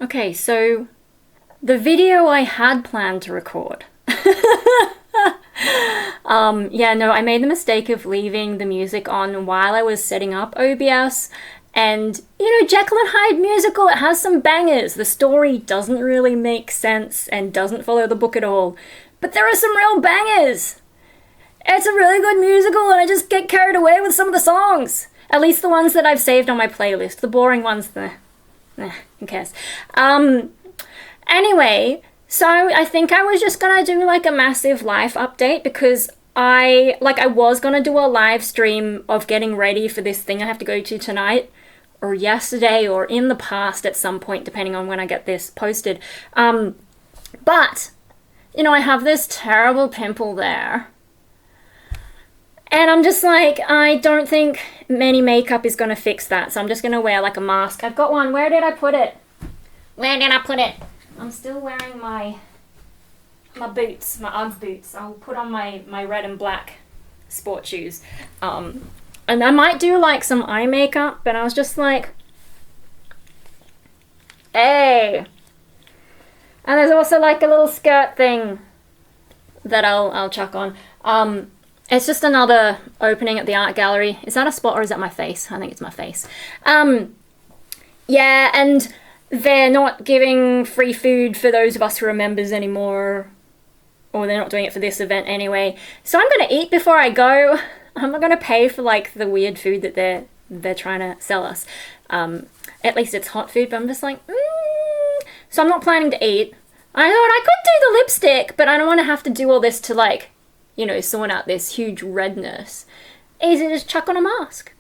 Okay, so the video I had planned to record. Yeah, no, I made the mistake of leaving the music on while I was setting up OBS. And, you know, Jekyll and Hyde musical, it has some bangers. The story doesn't really make sense and doesn't follow the book at all. But there are some real bangers. It's a really good musical and I just get carried away with some of the songs. At least the ones that I've saved on my playlist. The boring ones, who cares? Anyway, so I think I was just gonna do like a massive life update because I was gonna do a live stream of getting ready for this thing I have to go to tonight, or yesterday, or in the past at some point, depending on when I get this posted. But, you know, I have this terrible pimple there. And I'm just like, I don't think any makeup is gonna fix that, so I'm just gonna wear like a mask. I've got one. Where did I put it? Where did I put it? I'm still wearing my boots, my Ugg boots. I'll put on my red and black sport shoes. And I might do like some eye makeup, but I was just like, hey. And there's also like a little skirt thing that I'll chuck on. It's just another opening at the art gallery. Is that a spot or is that my face? I think it's my face. Yeah, and they're not giving free food for those of us who are members anymore. Or they're not doing it for this event anyway. So I'm gonna eat before I go. I'm not gonna pay for like the weird food that they're trying to sell us. At least it's hot food, but I'm just like, So I'm not planning to eat. I thought I could do the lipstick, but I don't want to have to do all this to like, you know, sort out this huge redness. Easy to just chuck on a mask.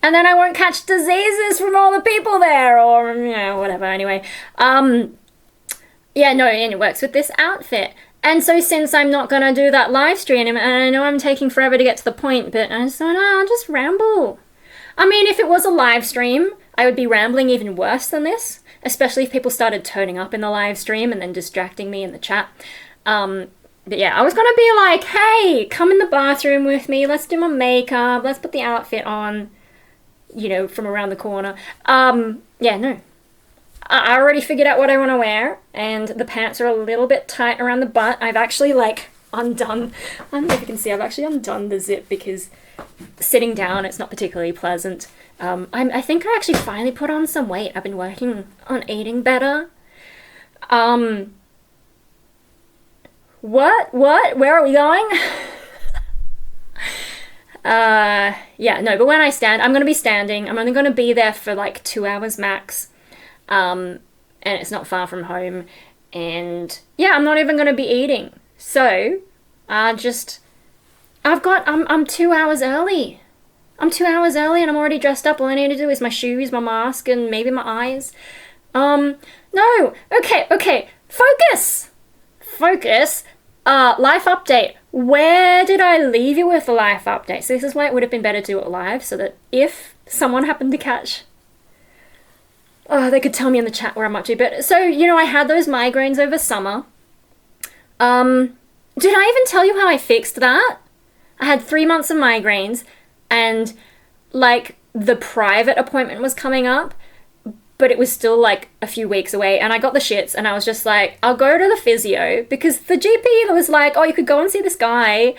And then I won't catch diseases from all the people there, or, you know, whatever, anyway. Yeah, no, and it works with this outfit. And so since I'm not gonna do that live stream, and I know I'm taking forever to get to the point, but I just thought, I'll just ramble. I mean, if it was a live stream, I would be rambling even worse than this, especially if people started turning up in the live stream and then distracting me in the chat. But yeah, I was gonna be like, hey, come in the bathroom with me, let's do my makeup, let's put the outfit on, you know, from around the corner. Yeah, no. I already figured out what I want to wear, and the pants are a little bit tight around the butt. I've actually, like, undone, I don't know if you can see, I've actually undone the zip because sitting down, it's not particularly pleasant. I think I actually finally put on some weight. I've been working on eating better. What? Where are we going? Yeah, no, but when I stand, I'm going to be standing. I'm only going to be there for like 2 hours max. And it's not far from home. And yeah, I'm not even going to be eating. So, I'm 2 hours early. I'm 2 hours early and I'm already dressed up. All I need to do is my shoes, my mask, and maybe my eyes. No. Okay. Focus. Life update. Where did I leave you with the life update? So this is why it would have been better to do it live, so that if someone happened to catch, they could tell me in the chat where I'm up to. But so, you know, I had those migraines over summer. Did I even tell you how I fixed that? I had 3 months of migraines, and like the private appointment was coming up, but it was still like a few weeks away, and I got the shits, and I was just like, I'll go to the physio, because the GP was like, oh, you could go and see this guy,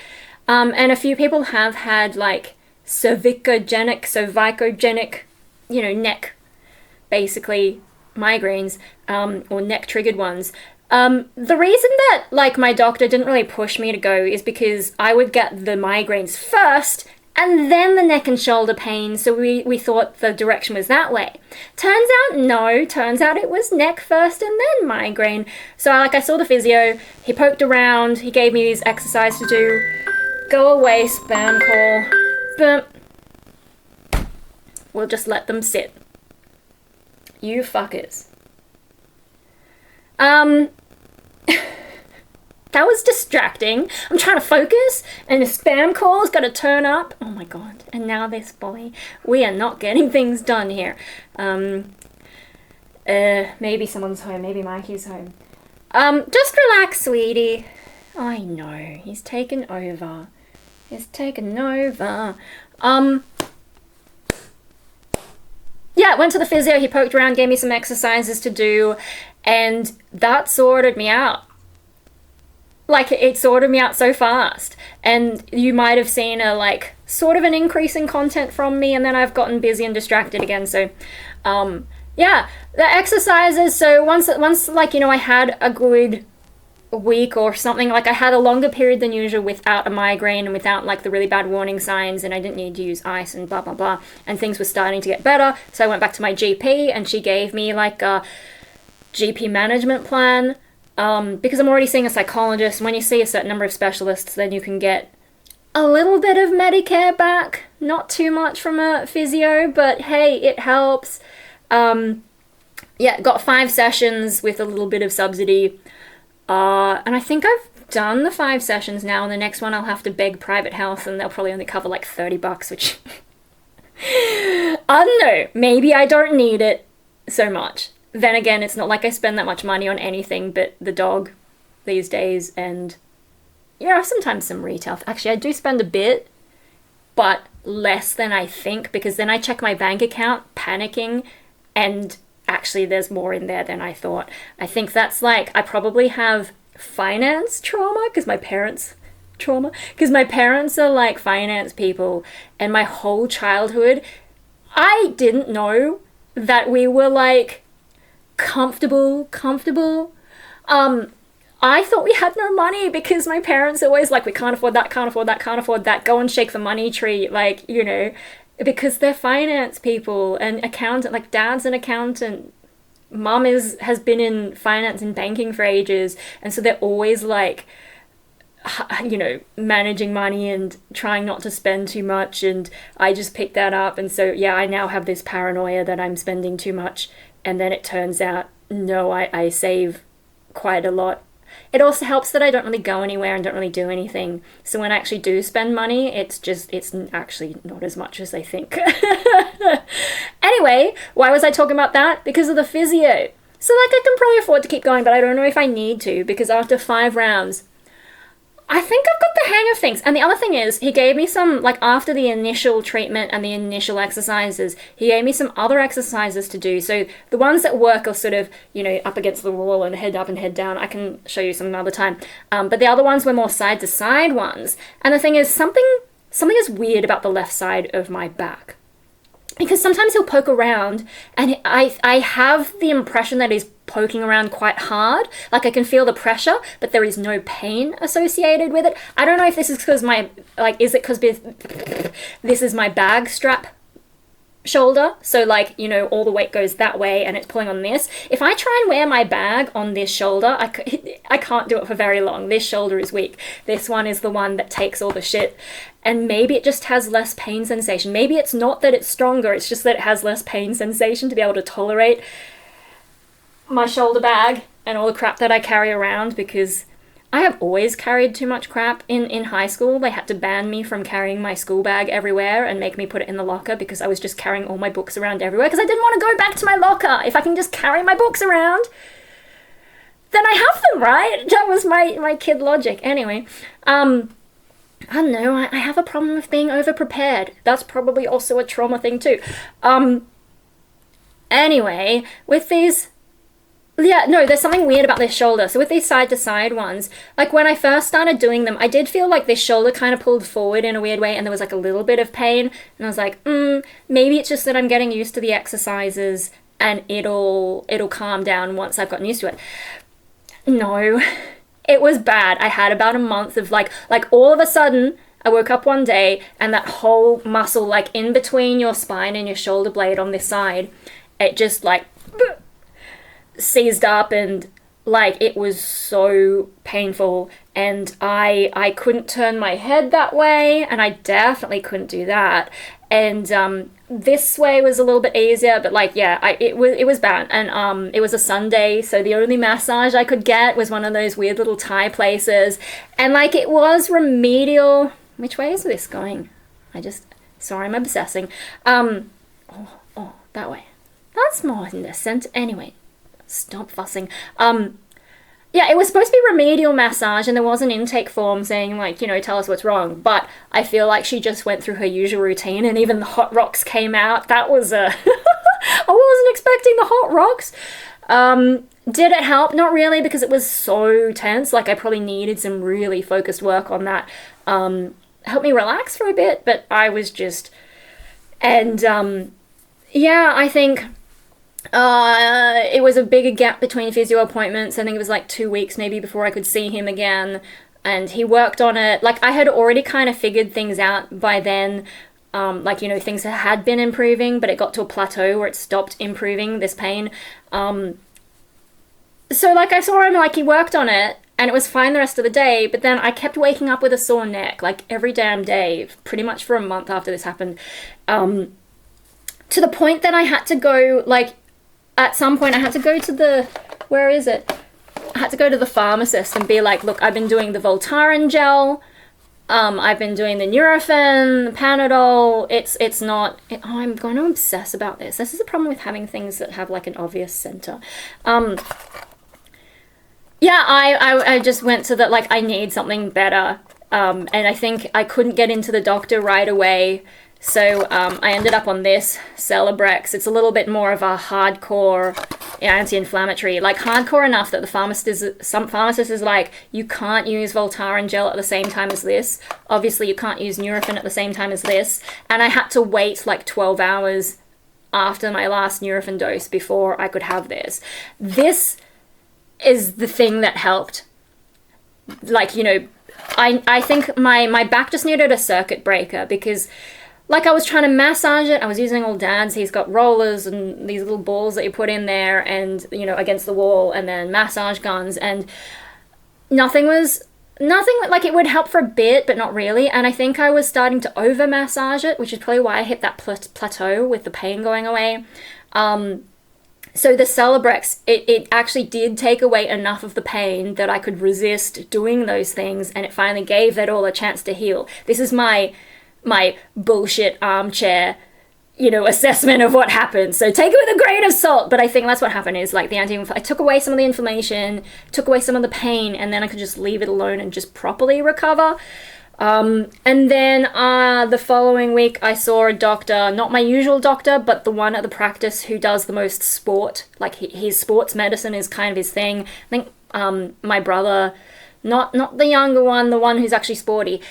and a few people have had like cervicogenic, you know, neck, basically, migraines, or neck triggered ones. The reason that like my doctor didn't really push me to go is because I would get the migraines first, and then the neck and shoulder pain, so we thought the direction was that way. Turns out it was neck first and then migraine. So I saw the physio, he poked around, he gave me these exercises to do. Go away, spam call. But we'll just let them sit. You fuckers. That was distracting. I'm trying to focus, and the spam call's got to turn up. Oh my god. And now this boy. We are not getting things done here. Maybe someone's home. Maybe Mikey's home. Just relax, sweetie. I know. He's taken over. Yeah, yeah, went to the physio, he poked around, gave me some exercises to do, and that sorted me out. Like, it sorted me out so fast. And you might have seen a, like, sort of an increase in content from me, and then I've gotten busy and distracted again. So, yeah, the exercises. So once, like, you know, I had a good week or something, like I had a longer period than usual without a migraine and without, like, the really bad warning signs, and I didn't need to use ice and blah, blah, blah. And things were starting to get better. So I went back to my GP, and she gave me, like, a GP management plan. Because I'm already seeing a psychologist. When you see a certain number of specialists, then you can get a little bit of Medicare back. Not too much from a physio, but hey, it helps. Yeah, got 5 sessions with a little bit of subsidy. And I think I've done the 5 sessions now, and the next one I'll have to beg private health, and they'll probably only cover like $30, which I don't know. Maybe I don't need it so much. Then again, it's not like I spend that much money on anything but the dog these days, and yeah, sometimes some retail. Actually, I do spend a bit, but less than I think, because then I check my bank account, panicking, and actually there's more in there than I thought. I think that's like, I probably have finance trauma, because my parents are like finance people, and my whole childhood, I didn't know that we were like comfortable. I thought we had no money because my parents always like, we can't afford that, go and shake the money tree, like, you know, because they're finance people and accountant, like dad's an accountant, mum has been in finance and banking for ages, and so they're always like, you know, managing money and trying not to spend too much, and I just picked that up, and so yeah, I now have this paranoia that I'm spending too much. And then it turns out, no, I save quite a lot. It also helps that I don't really go anywhere and don't really do anything. So when I actually do spend money, it's actually not as much as I think. Anyway, why was I talking about that? Because of the physio. So, like, I can probably afford to keep going, but I don't know if I need to, because after 5 rounds, I think I've got the hang of things. And the other thing is, he gave me some, like, after the initial treatment and the initial exercises, he gave me some other exercises to do. So the ones that work are sort of, you know, up against the wall and head up and head down. I can show you some another time. But the other ones were more side to side ones. And the thing is, something is weird about the left side of my back. Because sometimes he'll poke around, and I have the impression that he's poking around quite hard. Like, I can feel the pressure, but there is no pain associated with it. I don't know if this is because is it because this is my bag strap shoulder? So, like, you know, all the weight goes that way and it's pulling on this. If I try and wear my bag on this shoulder, I can't do it for very long. This shoulder is weak. This one is the one that takes all the shit. And maybe it just has less pain sensation. Maybe it's not that it's stronger, it's just that it has less pain sensation to be able to tolerate my shoulder bag and all the crap that I carry around, because I have always carried too much crap. In high school, they had to ban me from carrying my school bag everywhere and make me put it in the locker, because I was just carrying all my books around everywhere, because I didn't want to go back to my locker. If I can just carry my books around, then I have them, right? That was my kid logic. Anyway, I don't know, I have a problem with being over-prepared. That's probably also a trauma thing too. Anyway, with these... Yeah, no, there's something weird about this shoulder. So with these side-to-side ones, like when I first started doing them, I did feel like this shoulder kind of pulled forward in a weird way, and there was like a little bit of pain. And I was like, maybe it's just that I'm getting used to the exercises and it'll calm down once I've gotten used to it. No. It was bad. I had about a month of like all of a sudden, I woke up one day and that whole muscle, like in between your spine and your shoulder blade on this side, it just like seized up, and like it was so painful, and I couldn't turn my head that way, and I definitely couldn't do that. And this way was a little bit easier, but like, yeah, it was bad. And it was a Sunday, so the only massage I could get was one of those weird little Thai places, and like it was remedial. Which way is this going? Sorry, I'm obsessing. Oh, that way. That's more in the center. Anyway, stop fussing. Yeah, it was supposed to be remedial massage, and there was an intake form saying, like, you know, tell us what's wrong. But I feel like she just went through her usual routine, and even the hot rocks came out. That was I wasn't expecting the hot rocks. Did it help? Not really, because it was so tense. Like, I probably needed some really focused work on that. Helped me relax for a bit, but I was just... And, yeah, I think it was a bigger gap between physio appointments. I think it was like 2 weeks maybe before I could see him again. And he worked on it. Like, I had already kind of figured things out by then. Like, you know, things had been improving, but it got to a plateau where it stopped improving, this pain. So, like, I saw him, like, he worked on it, and it was fine the rest of the day, but then I kept waking up with a sore neck, like, every damn day, pretty much for a month after this happened. To the point that I had to go, like, at some point I had to go to the... Where is it? I had to go to the pharmacist and be like, look, I've been doing the Voltaren gel, I've been doing the Nurofen, the Panadol, it's not... I'm going to obsess about this. This is the problem with having things that have, like, an obvious center. Yeah, I just went to the, like, I need something better. And I think I couldn't get into the doctor right away. So I ended up on this, Celebrex. It's a little bit more of a hardcore anti-inflammatory. Like, hardcore enough that some pharmacist is like, you can't use Voltaren gel at the same time as this. Obviously, you can't use Nurofen at the same time as this. And I had to wait, like, 12 hours after my last Nurofen dose before I could have this. This is the thing that helped. Like, you know, I think my back just needed a circuit breaker, because, like, I was trying to massage it. I was using old Dad's. He's got rollers and these little balls that you put in there and, you know, against the wall, and then massage guns, and nothing, like, it would help for a bit, but not really. And I think I was starting to over massage it, which is probably why I hit that plateau with the pain going away. So the Celebrex, it actually did take away enough of the pain that I could resist doing those things, and it finally gave it all a chance to heal. This is my bullshit armchair, you know, assessment of what happened. So take it with a grain of salt, but I think that's what happened, is, like, I took away some of the inflammation, took away some of the pain, and then I could just leave it alone and just properly recover. And then the following week I saw a doctor, not my usual doctor, but the one at the practice who does the most sport. Like, his sports medicine is kind of his thing. I think my brother, not the younger one, the one who's actually sporty,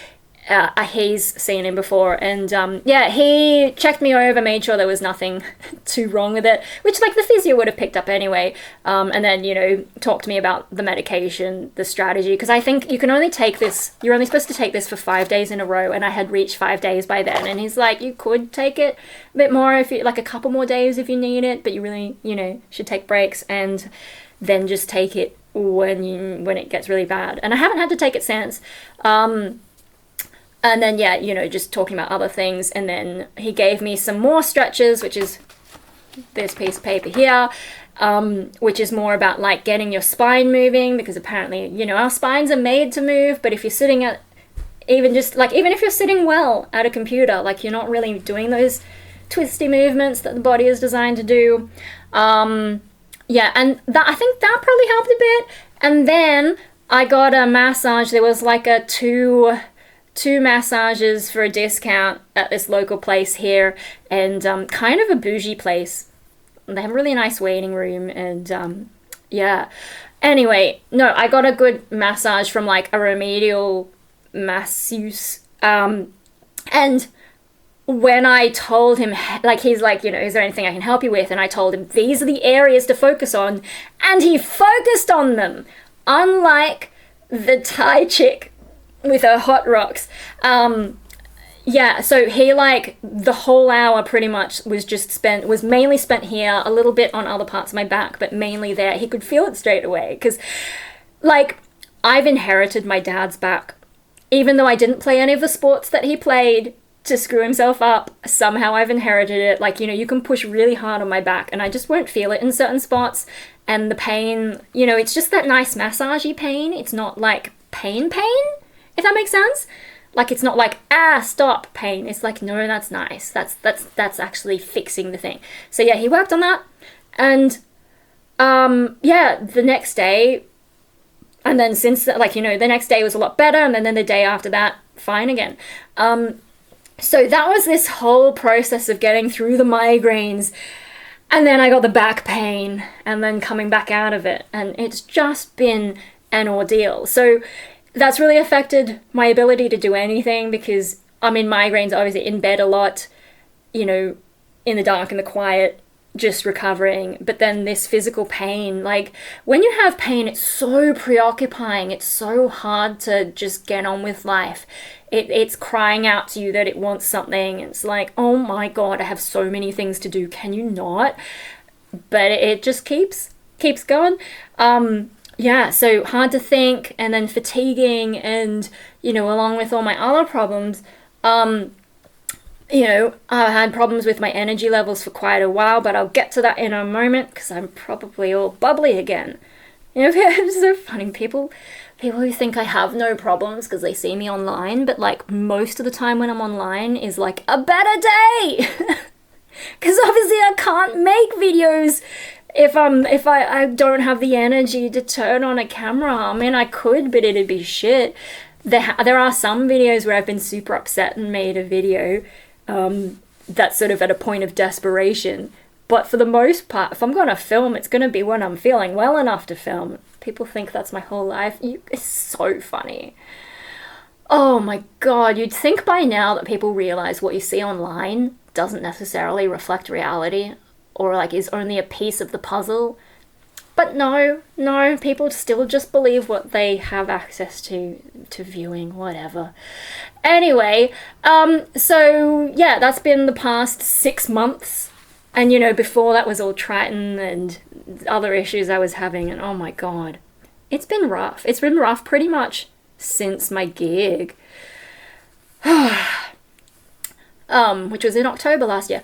he's seen him before, and yeah, he checked me over, made sure there was nothing too wrong with it, which, like, the physio would have picked up anyway, and then, you know, talked to me about the medication, the strategy, because I think you can only take this, you're only supposed to take this for 5 days in a row, and I had reached 5 days by then, and he's like, you could take it a bit more if you, like, a couple more days if you need it, but you really, you know, should take breaks, and then just take it when it gets really bad. And I haven't had to take it since. And then, yeah, you know, just talking about other things. And then he gave me some more stretches, which is this piece of paper here, which is more about, like, getting your spine moving, because apparently, you know, our spines are made to move, but if you're sitting at, even if you're sitting well at a computer, like, you're not really doing those twisty movements that the body is designed to do. Yeah, and that, I think that probably helped a bit. And then I got a massage. There was, like, a two massages for a discount at this local place here, and kind of a bougie place. They have a really nice waiting room, and yeah. Anyway, no, I got a good massage from, like, a remedial masseuse, and when I told him, like, he's like, you know, is there anything I can help you with? And I told him, these are the areas to focus on, and he focused on them, unlike the Thai chick with her hot rocks. Yeah, so he, like, the whole hour pretty much was mainly spent here, a little bit on other parts of my back, but mainly there. He could feel it straight away, because, like, I've inherited my dad's back. Even though I didn't play any of the sports that he played to screw himself up, somehow I've inherited it. Like, you know, you can push really hard on my back, and I just won't feel it in certain spots, and the pain, you know, it's just that nice massagey pain. It's not, like, pain, if that makes sense. Like, it's not like, stop, pain. It's like, no, that's nice. That's actually fixing the thing. So yeah, he worked on that. And yeah, the next day, and then since, like, you know, the next day was a lot better, and then the day after that, fine again. So that was this whole process of getting through the migraines. And then I got the back pain, and then coming back out of it. And it's just been an ordeal. So that's really affected my ability to do anything, because I'm in migraines, obviously in bed a lot, you know, in the dark, in the quiet, just recovering. But then this physical pain, like when you have pain, it's so preoccupying. It's so hard to just get on with life. It's crying out to you that it wants something. It's like, oh my God, I have so many things to do. Can you not? But it just keeps going. Yeah, so hard to think, and then fatiguing, and, you know, along with all my other problems, you know, I had problems with my energy levels for quite a while, but I'll get to that in a moment, because I'm probably all bubbly again. You know, it's so funny, people who think I have no problems because they see me online, but like most of the time when I'm online is like a better day, because obviously I can't make videos if I don't have the energy to turn on a camera. I mean, I could, but it'd be shit. There are some videos where I've been super upset and made a video that's sort of at a point of desperation. But for the most part, if I'm going to film, it's going to be when I'm feeling well enough to film. People think that's my whole life. It's so funny. Oh my God, you'd think by now that people realize what you see online doesn't necessarily reflect reality, or like is only a piece of the puzzle. But no, people still just believe what they have access to viewing, whatever. Anyway, so yeah, that's been the past 6 months. And, you know, before that was all Triton and other issues I was having, and oh my God, it's been rough. It's been rough pretty much since my gig, which was in October last year.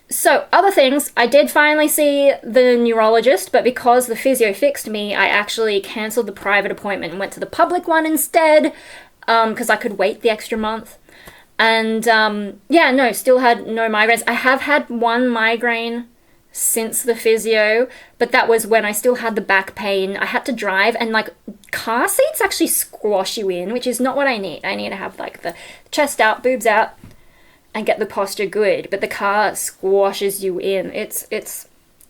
So, other things, I did finally see the neurologist, but because the physio fixed me, I actually cancelled the private appointment and went to the public one instead, because I could wait the extra month. And, yeah, no, still had no migraines. I have had one migraine since the physio, but that was when I still had the back pain. I had to drive, and, like, car seats actually squash you in, which is not what I need. I need to have, like, the chest out, boobs out, and get the posture good, but the car squashes you in. It's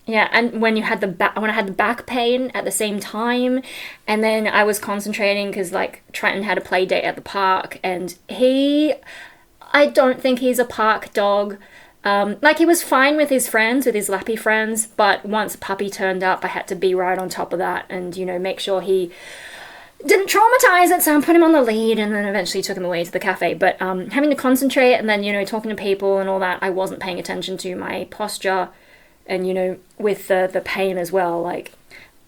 yeah. And when I had the back pain at the same time, and then I was concentrating because like Trenton had a play date at the park, and I don't think he's a park dog. Like he was fine with his friends, with his lappy friends, but once a puppy turned up, I had to be right on top of that and, you know, make sure he didn't traumatize it, so I put him on the lead and then eventually took him away to the cafe. But having to concentrate and then, you know, talking to people and all that, I wasn't paying attention to my posture and, you know, with the pain as well. Like,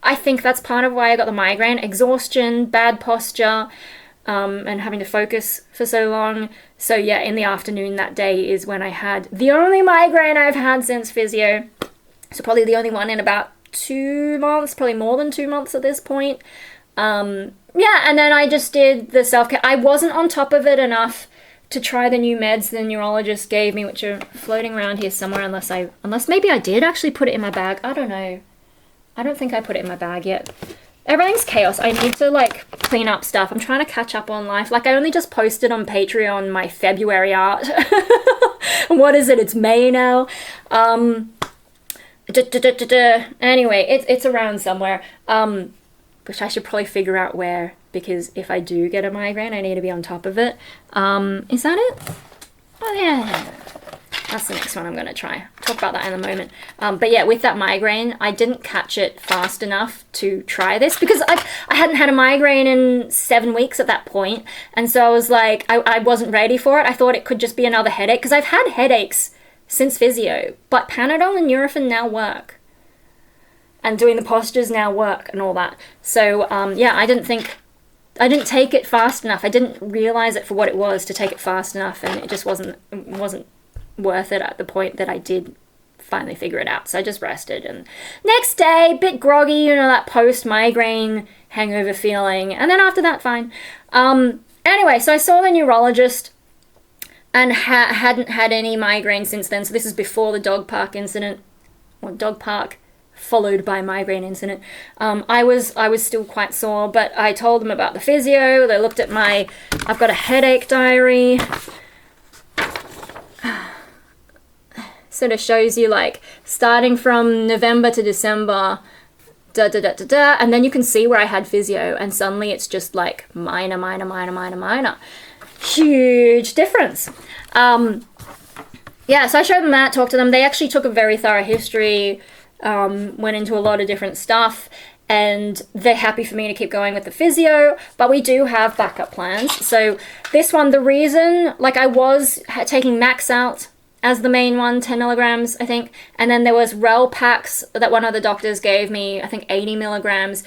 I think that's part of why I got the migraine. Exhaustion, bad posture, and having to focus for so long. So yeah, in the afternoon that day is when I had the only migraine I've had since physio. So probably the only one in about 2 months, probably more than 2 months at this point. Yeah, and then I just did the self-care. I wasn't on top of it enough to try the new meds the neurologist gave me, which are floating around here somewhere, unless maybe I did actually put it in my bag. I don't know. I don't think I put it in my bag yet. Everything's chaos. I need to, like, clean up stuff. I'm trying to catch up on life. Like, I only just posted on Patreon my February art. What is it? It's May now. Anyway, it's around somewhere. Which I should probably figure out where, because if I do get a migraine, I need to be on top of it. Is that it? Oh, yeah. That's the next one I'm going to try. Talk about that in a moment. But yeah, with that migraine, I didn't catch it fast enough to try this, because I hadn't had a migraine in 7 weeks at that point. And so I was like, I wasn't ready for it. I thought it could just be another headache, because I've had headaches since physio, but Panadol and Nurofen now work. And doing the postures now work and all that. So, yeah, I didn't take it fast enough. I didn't realize it for what it was to take it fast enough, and it just wasn't worth it at the point that I did finally figure it out. So I just rested, and next day, a bit groggy, you know, that post-migraine hangover feeling, and then after that, fine. Anyway, so I saw the neurologist and hadn't had any migraine since then. So this is before the dog park incident, or dog park followed by migraine incident. I was still quite sore, but I told them about the physio. They looked at I've got a headache diary. sort of shows you like starting from November to December, and then you can see where I had physio, and suddenly it's just like minor. Huge difference. Yeah, so I showed them that, talked to them. They actually took a very thorough history, went into a lot of different stuff, and they're happy for me to keep going with the physio, but we do have backup plans. So this one, the reason, like I was taking Max out as the main one, 10 milligrams, I think, and then there was Rel packs that one of the doctors gave me, I think 80 milligrams,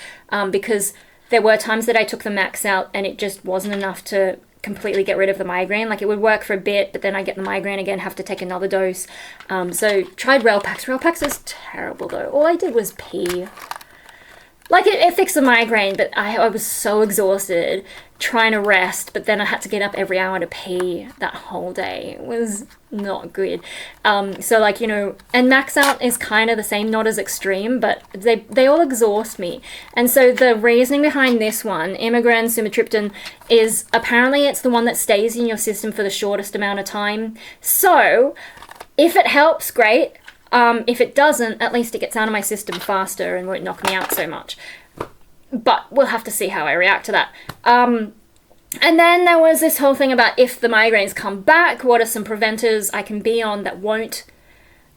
because there were times that I took the Max out and it just wasn't enough to completely get rid of the migraine. Like it would work for a bit, but then I get the migraine again, have to take another dose. So tried Rel packs. Rel packs is terrible though. All I did was pee. Like it fixed the migraine, but I was so exhausted trying to rest, but then I had to get up every hour to pee that whole day. It was not good. So like, you know, and Max Out is kind of the same, not as extreme, but they all exhaust me. And so the reasoning behind this one, Imigran sumatriptan, is apparently it's the one that stays in your system for the shortest amount of time. So if it helps, great. If it doesn't, at least it gets out of my system faster and won't knock me out so much. But we'll have to see how I react to that. And then there was this whole thing about if the migraines come back, what are some preventers I can be on that won't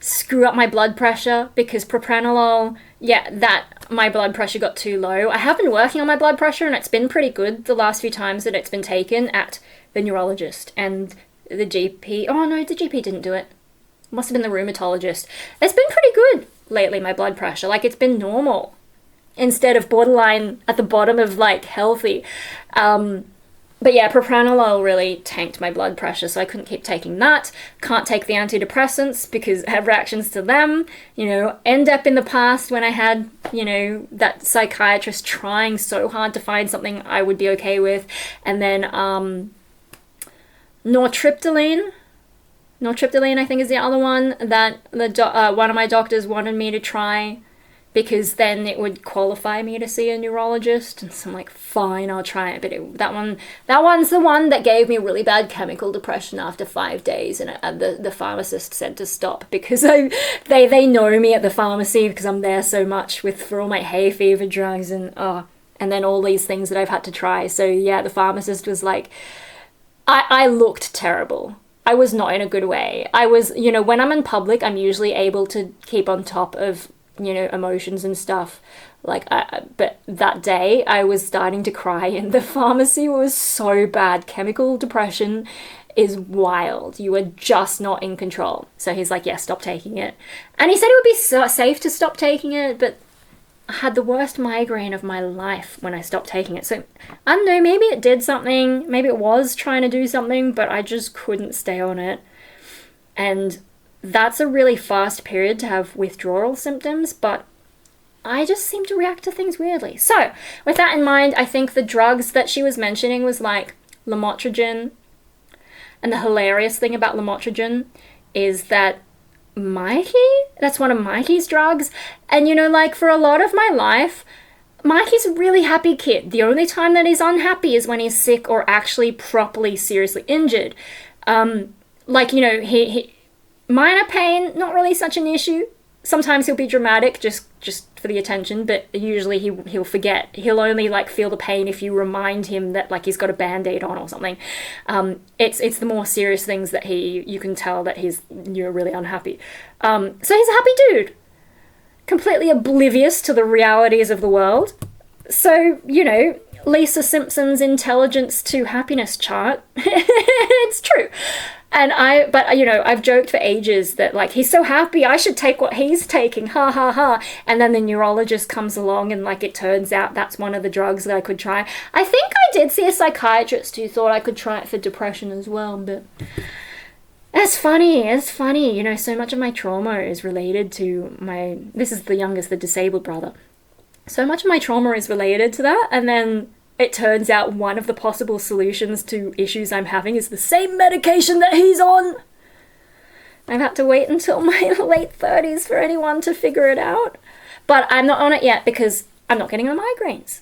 screw up my blood pressure? Because propranolol, my blood pressure got too low. I have been working on my blood pressure and it's been pretty good the last few times that it's been taken at the neurologist and the GP. Oh no, the GP didn't do it. Must have been the rheumatologist. It's been pretty good lately, my blood pressure. Like, it's been normal instead of borderline at the bottom of, like, healthy. But yeah, propranolol really tanked my blood pressure, so I couldn't keep taking that. Can't take the antidepressants because I have reactions to them. You know, end up in the past when I had, you know, that psychiatrist trying so hard to find something I would be okay with. And then nortriptyline, I think, is the other one that one of my doctors wanted me to try because then it would qualify me to see a neurologist. And so I'm like, fine, I'll try it. But that one's the one that gave me really bad chemical depression after 5 days. And the pharmacist said to stop because they know me at the pharmacy because I'm there so much for all my hay fever drugs and then all these things that I've had to try. So yeah, the pharmacist was like, I looked terrible. I was not in a good way. I was, you know, when I'm in public, I'm usually able to keep on top of, you know, emotions and stuff. Like, but that day I was starting to cry and the pharmacy was so bad. Chemical depression is wild. You are just not in control. So he's like, yeah, stop taking it. And he said it would be so safe to stop taking it, but I had the worst migraine of my life when I stopped taking it. So, I don't know, maybe it did something. Maybe it was trying to do something, but I just couldn't stay on it. And that's a really fast period to have withdrawal symptoms, but I just seem to react to things weirdly. So, with that in mind, I think the drugs that she was mentioning was like lamotrigine. And the hilarious thing about lamotrigine is that that's one of Mikey's drugs. And you know, like for a lot of my life, Mikey's a really happy kid. The only time that he's unhappy is when he's sick or actually properly seriously injured. Like, you know, he minor pain, not really such an issue. Sometimes he'll be dramatic just for the attention, but usually he'll forget. He'll only like feel the pain if you remind him that like he's got a band-aid on or something. It's the more serious things that you can tell that you're really unhappy. So he's a happy dude, completely oblivious to the realities of the world. So, you know, Lisa Simpson's intelligence to happiness chart. It's true. But you know, I've joked for ages that like, he's so happy, I should take what he's taking, ha ha ha. And then the neurologist comes along and like, it turns out that's one of the drugs that I could try. I think I did see a psychiatrist who thought I could try it for depression as well, but it's funny, you know, so much of my trauma is related to this is the youngest, the disabled brother. So much of my trauma is related to that, and then it turns out one of the possible solutions to issues I'm having is the same medication that he's on. I've had to wait until my late 30s for anyone to figure it out. But I'm not on it yet because I'm not getting the migraines.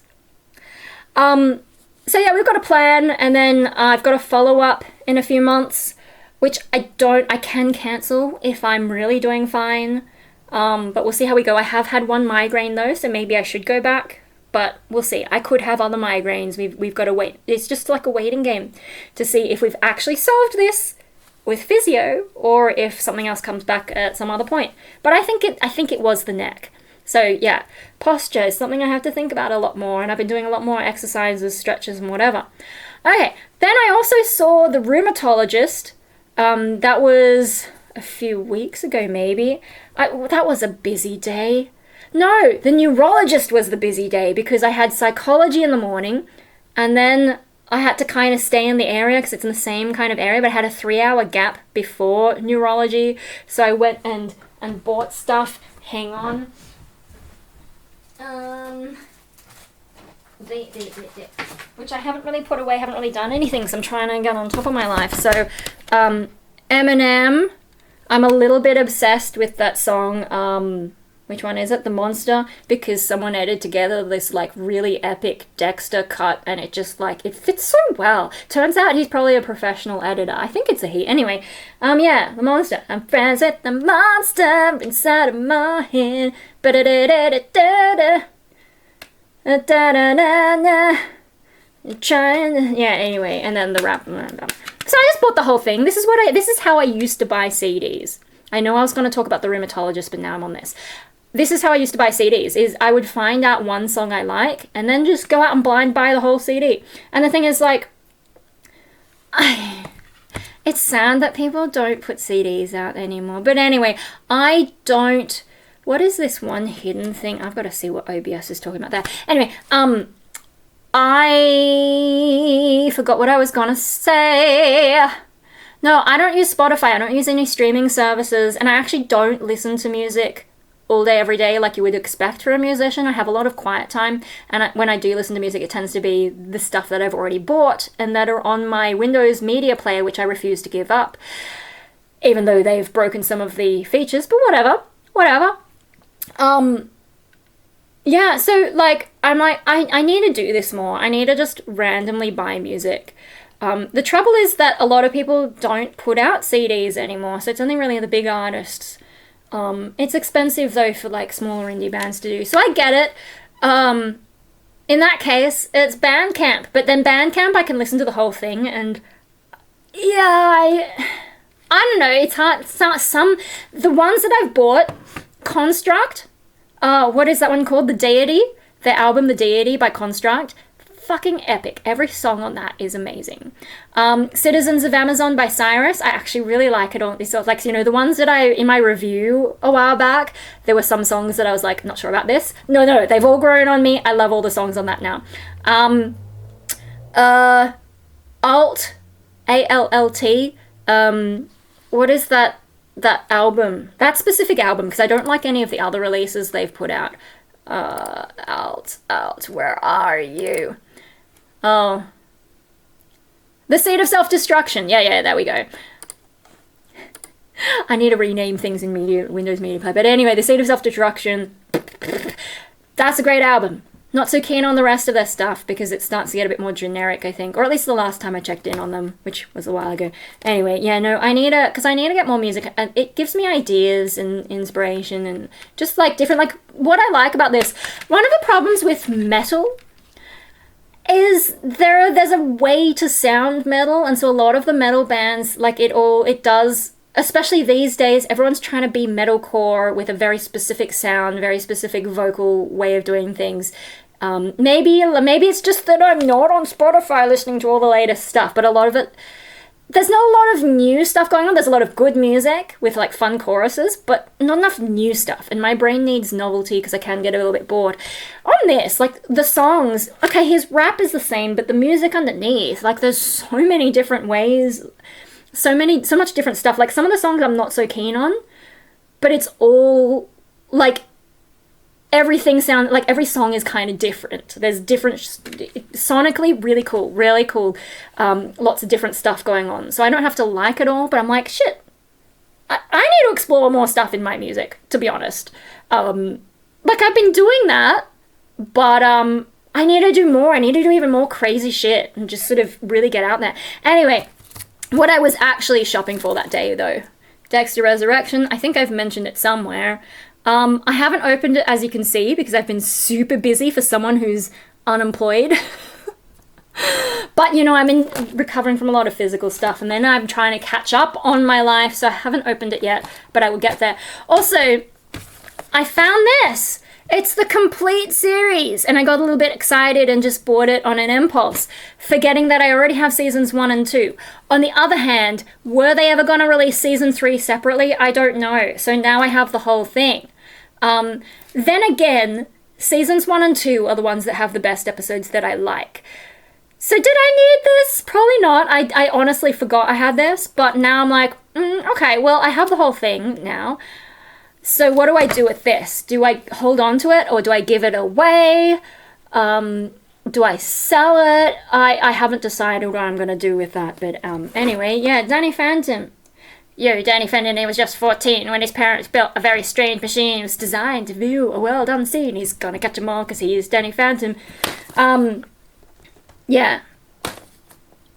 So yeah, we've got a plan, and then I've got a follow-up in a few months. which I can cancel if I'm really doing fine. But we'll see how we go. I have had one migraine though, so maybe I should go back. But we'll see. I could have other migraines. We've got to wait. It's just like a waiting game to see if we've actually solved this with physio or if something else comes back at some other point. But I think it was the neck. So yeah, posture is something I have to think about a lot more, and I've been doing a lot more exercises, stretches, and whatever. Okay, then I also saw the rheumatologist. That was a few weeks ago, maybe. That was a busy day. No, the neurologist was the busy day because I had psychology in the morning, and then I had to kind of stay in the area because it's in the same kind of area, but I had a 3-hour gap before neurology, so I went and bought stuff. Hang on. Which I haven't really put away, haven't really done anything, so I'm trying to get on top of my life. So, Eminem, I'm a little bit obsessed with that song, which one is it? The Monster, because someone edited together this like really epic Dexter cut, and it just like, it fits so well. Turns out he's probably a professional editor. I think it's a he. Anyway, yeah, The Monster. I'm friends with the monster inside of my head. Ba-da-da-da-da-da-da. Da-da-da-da. Trying, yeah, anyway, and then the rap. So I just bought the whole thing. This is how I used to buy CDs. I know I was going to talk about the rheumatologist, but now I'm on this. This is how I used to buy CDs, is I would find out one song I like, and then just go out and blind buy the whole CD. And the thing is, like, it's sad that people don't put CDs out anymore. But anyway, I don't... What is this one hidden thing? I've got to see what OBS is talking about there. Anyway, I forgot what I was going to say. No, I don't use Spotify. I don't use any streaming services, and I actually don't listen to music all day, every day, like you would expect for a musician. I have a lot of quiet time, and when I do listen to music, it tends to be the stuff that I've already bought and that are on my Windows media player, which I refuse to give up, even though they've broken some of the features, but whatever. Yeah, so, like, I'm like, I need to do this more. I need to just randomly buy music. The trouble is that a lot of people don't put out CDs anymore, so it's only really the big artists. It's expensive, though, for, like, smaller indie bands to do, so I get it. In that case, it's Bandcamp, but then Bandcamp, I can listen to the whole thing, and, yeah, I don't know, it's hard. The ones that I've bought, Construct, what is that one called? The Deity? The album The Deity by Construct. Fucking epic. Every song on that is amazing. Citizens of Amazon by Cyrus, I actually really like it. It's like, you know, the ones that in my review a while back, there were some songs that I was like, not sure about this. No, they've all grown on me. I love all the songs on that now. Alt, A-L-L-T, what is that album? That specific album, because I don't like any of the other releases they've put out. Alt, where are you? Oh. The Seed of Self-Destruction. Yeah, there we go. I need to rename things in Windows Media Player. But anyway, The Seed of Self-Destruction. That's a great album. Not so keen on the rest of their stuff because it starts to get a bit more generic, I think. Or at least the last time I checked in on them, which was a while ago. Anyway, yeah, no, I need to get more music. And it gives me ideas and inspiration and just, like, different, like, what I like about this. One of the problems with metal is there's a way to sound metal, and so a lot of the metal bands, like, it does, especially these days, everyone's trying to be metalcore with a very specific sound, very specific vocal way of doing things. Maybe it's just that I'm not on Spotify listening to all the latest stuff, but a lot of it, there's not a lot of new stuff going on. There's a lot of good music with, like, fun choruses, but not enough new stuff, and my brain needs novelty because I can get a little bit bored. On this, like, the songs, okay, his rap is the same, but the music underneath, like, there's so many different ways, so much different stuff. Like, some of the songs I'm not so keen on, but it's all, like, every song is kind of different. There's different, sonically, really cool, lots of different stuff going on. So I don't have to like it all, but I'm like, shit, I need to explore more stuff in my music, to be honest. Like, I've been doing that, but I need to do more. I need to do even more crazy shit and just sort of really get out there. Anyway, What I was actually shopping for that day, though, Dexter Resurrection, I think I've mentioned it somewhere. I haven't opened it, as you can see, because I've been super busy for someone who's unemployed. But, you know, I'm recovering from a lot of physical stuff, and then I'm trying to catch up on my life, so I haven't opened it yet, but I will get there. Also, I found this. It's the complete series, and I got a little bit excited and just bought it on an impulse, forgetting that I already have seasons 1 and 2. On the other hand, were they ever going to release season 3 separately? I don't know. So now I have the whole thing. Then again, seasons 1 and 2 are the ones that have the best episodes that I like. So did I need this? Probably not. I honestly forgot I had this, but now I'm like, okay, well, I have the whole thing now. So what do I do with this? Do I hold on to it, or do I give it away? Do I sell it? I haven't decided what I'm going to do with that, but anyway, yeah, Danny Phantom. Yo, Danny Phantom, he was just 14 when his parents built a very strange machine. It was designed to view a world unseen. He's gonna catch them all because he is Danny Phantom. Yeah.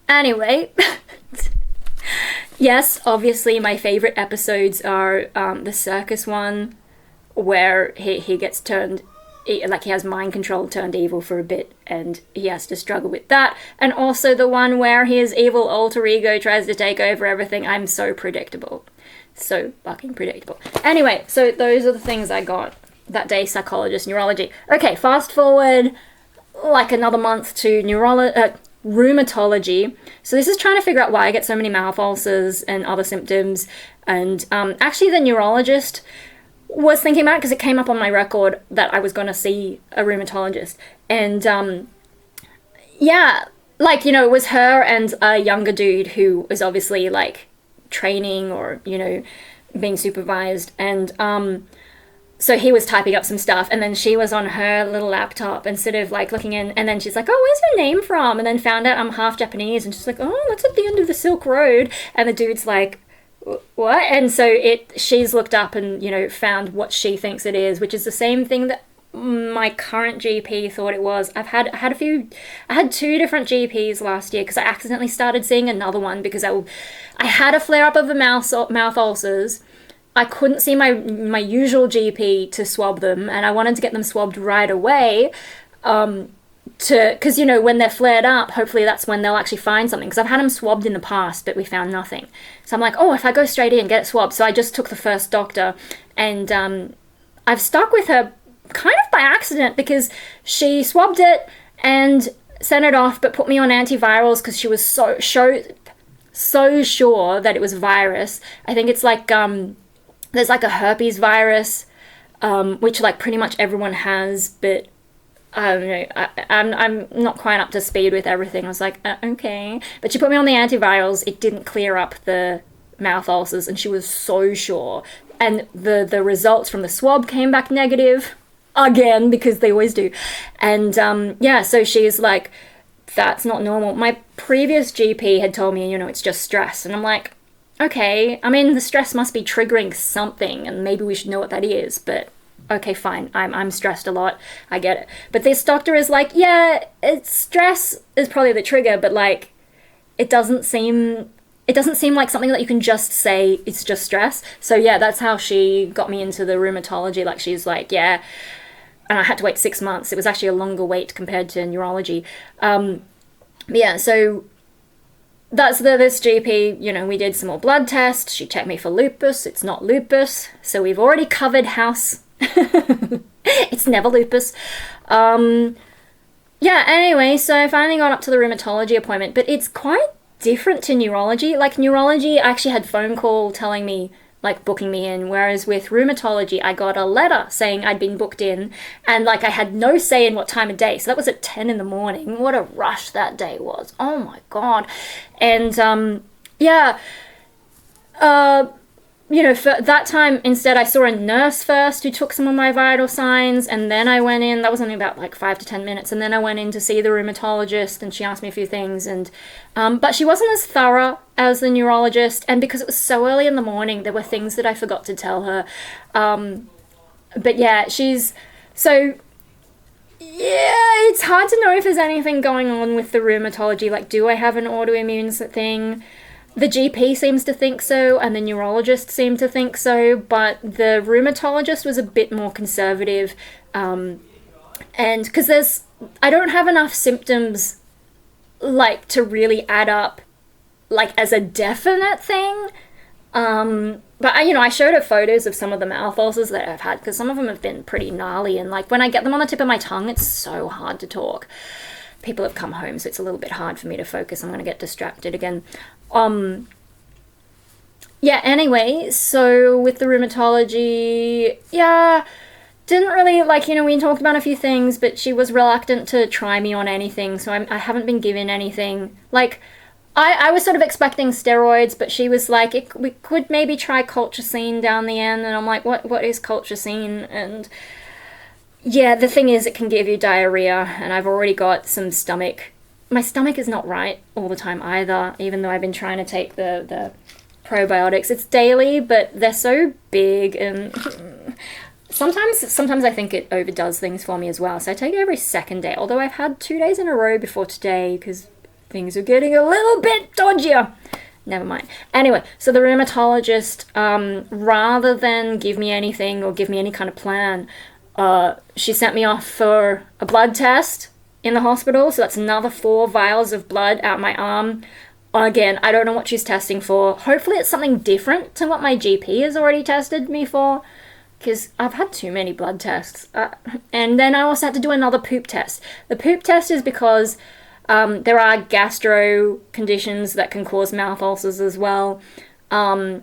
Anyway. Yes, obviously my favorite episodes are the circus one, where he gets turned, like he has mind control, turned evil for a bit, and he has to struggle with that. And also the one where his evil alter ego tries to take over everything. I'm so predictable. So fucking predictable. Anyway, so those are the things I got that day: psychologist, neurology. Okay, fast forward like another month to rheumatology. So this is trying to figure out why I get so many mouth ulcers and other symptoms. And actually the neurologist was thinking about it because it came up on my record that I was going to see a rheumatologist. And yeah, like, you know, it was her and a younger dude who was obviously like training or, you know, being supervised. And so he was typing up some stuff, and then she was on her little laptop and sort of like looking in, and then she's like, oh, where's your name from? And then found out I'm half Japanese, and she's like, oh, that's at the end of the Silk Road. And the dude's like, what? And so she's looked up and, you know, found what she thinks it is, which is the same thing that my current GP thought it was. I had 2 different GPs last year because I accidentally started seeing another one because I had a flare up of the mouth ulcers. I couldn't see my usual GP to swab them, and I wanted to get them swabbed right away, because, you know, when they're flared up, hopefully that's when they'll actually find something, because I've had them swabbed in the past, but we found nothing. So I'm like, oh, if I go straight in, get it swabbed. So I just took the first doctor, and I've stuck with her kind of by accident, because she swabbed it and sent it off, but put me on antivirals because she was so sure that it was virus. I think it's like, there's like a herpes virus, which like pretty much everyone has, but I don't know, I'm not quite up to speed with everything. I was like, okay. But she put me on the antivirals. It didn't clear up the mouth ulcers, and she was so sure. And the results from the swab came back negative again, because they always do. And yeah, so she's like, that's not normal. My previous GP had told me, you know, it's just stress. And I'm like, okay, I mean, the stress must be triggering something, and maybe we should know what that is, but okay, fine, I'm stressed a lot, I get it. But this doctor is like, yeah, stress is probably the trigger, but like, it doesn't seem like something that you can just say it's just stress. So yeah, that's how she got me into the rheumatology. Like, she's like, yeah, and I had to wait 6 months. It was actually a longer wait compared to neurology. Yeah, so that's this GP, you know, we did some more blood tests. She checked me for lupus. It's not lupus. So we've already covered house. It's never lupus. Yeah, anyway, so I finally got up to the rheumatology appointment, but it's quite different to neurology. Like, neurology, I actually had phone call telling me, like, booking me in, whereas with rheumatology, I got a letter saying I'd been booked in, and like, I had no say in what time of day. So that was at 10 in the morning. What a rush that day was. Oh my god. And yeah, you know, for that time, instead, I saw a nurse first who took some of my vital signs, and then I went in. That was only about like 5 to 10 minutes, and then I went in to see the rheumatologist, and she asked me a few things, and but she wasn't as thorough as the neurologist, and because it was so early in the morning, there were things that I forgot to tell her. But yeah, so yeah, it's hard to know if there's anything going on with the rheumatology. Like, do I have an autoimmune thing? the GP seems to think so, and the neurologist seemed to think so, but the rheumatologist was a bit more conservative. And because I don't have enough symptoms, like, to really add up, like, as a definite thing. But I showed her photos of some of the mouth ulcers that I've had, because some of them have been pretty gnarly, and like when I get them on the tip of my tongue, it's so hard to talk. People have come home, so it's a little bit hard for me to focus. I'm going to get distracted again. Yeah, anyway, so with the rheumatology, yeah, didn't really, like, we talked about a few things, but she was reluctant to try me on anything, so I haven't been given anything. Like, I was sort of expecting steroids, but she was like, we could maybe try colchicine down the end, and I'm like, what is colchicine? And yeah, the thing is, it can give you diarrhea, and I've already got some my stomach is not right all the time either, even though I've been trying to take the probiotics. It's daily, but they're so big, and sometimes I think it overdoes things for me as well, so I take it every second day, although I've had 2 days in a row before today, because things are getting a little bit dodgier. Never mind. Anyway, so the rheumatologist, rather than give me anything or give me any kind of plan, she sent me off for a blood test in the hospital. So that's another 4 vials of blood out my arm. Again, I don't know what she's testing for. Hopefully it's something different to what my GP has already tested me for, because I've had too many blood tests. And then I also had to do another poop test. The poop test is because there are gastro conditions that can cause mouth ulcers as well. And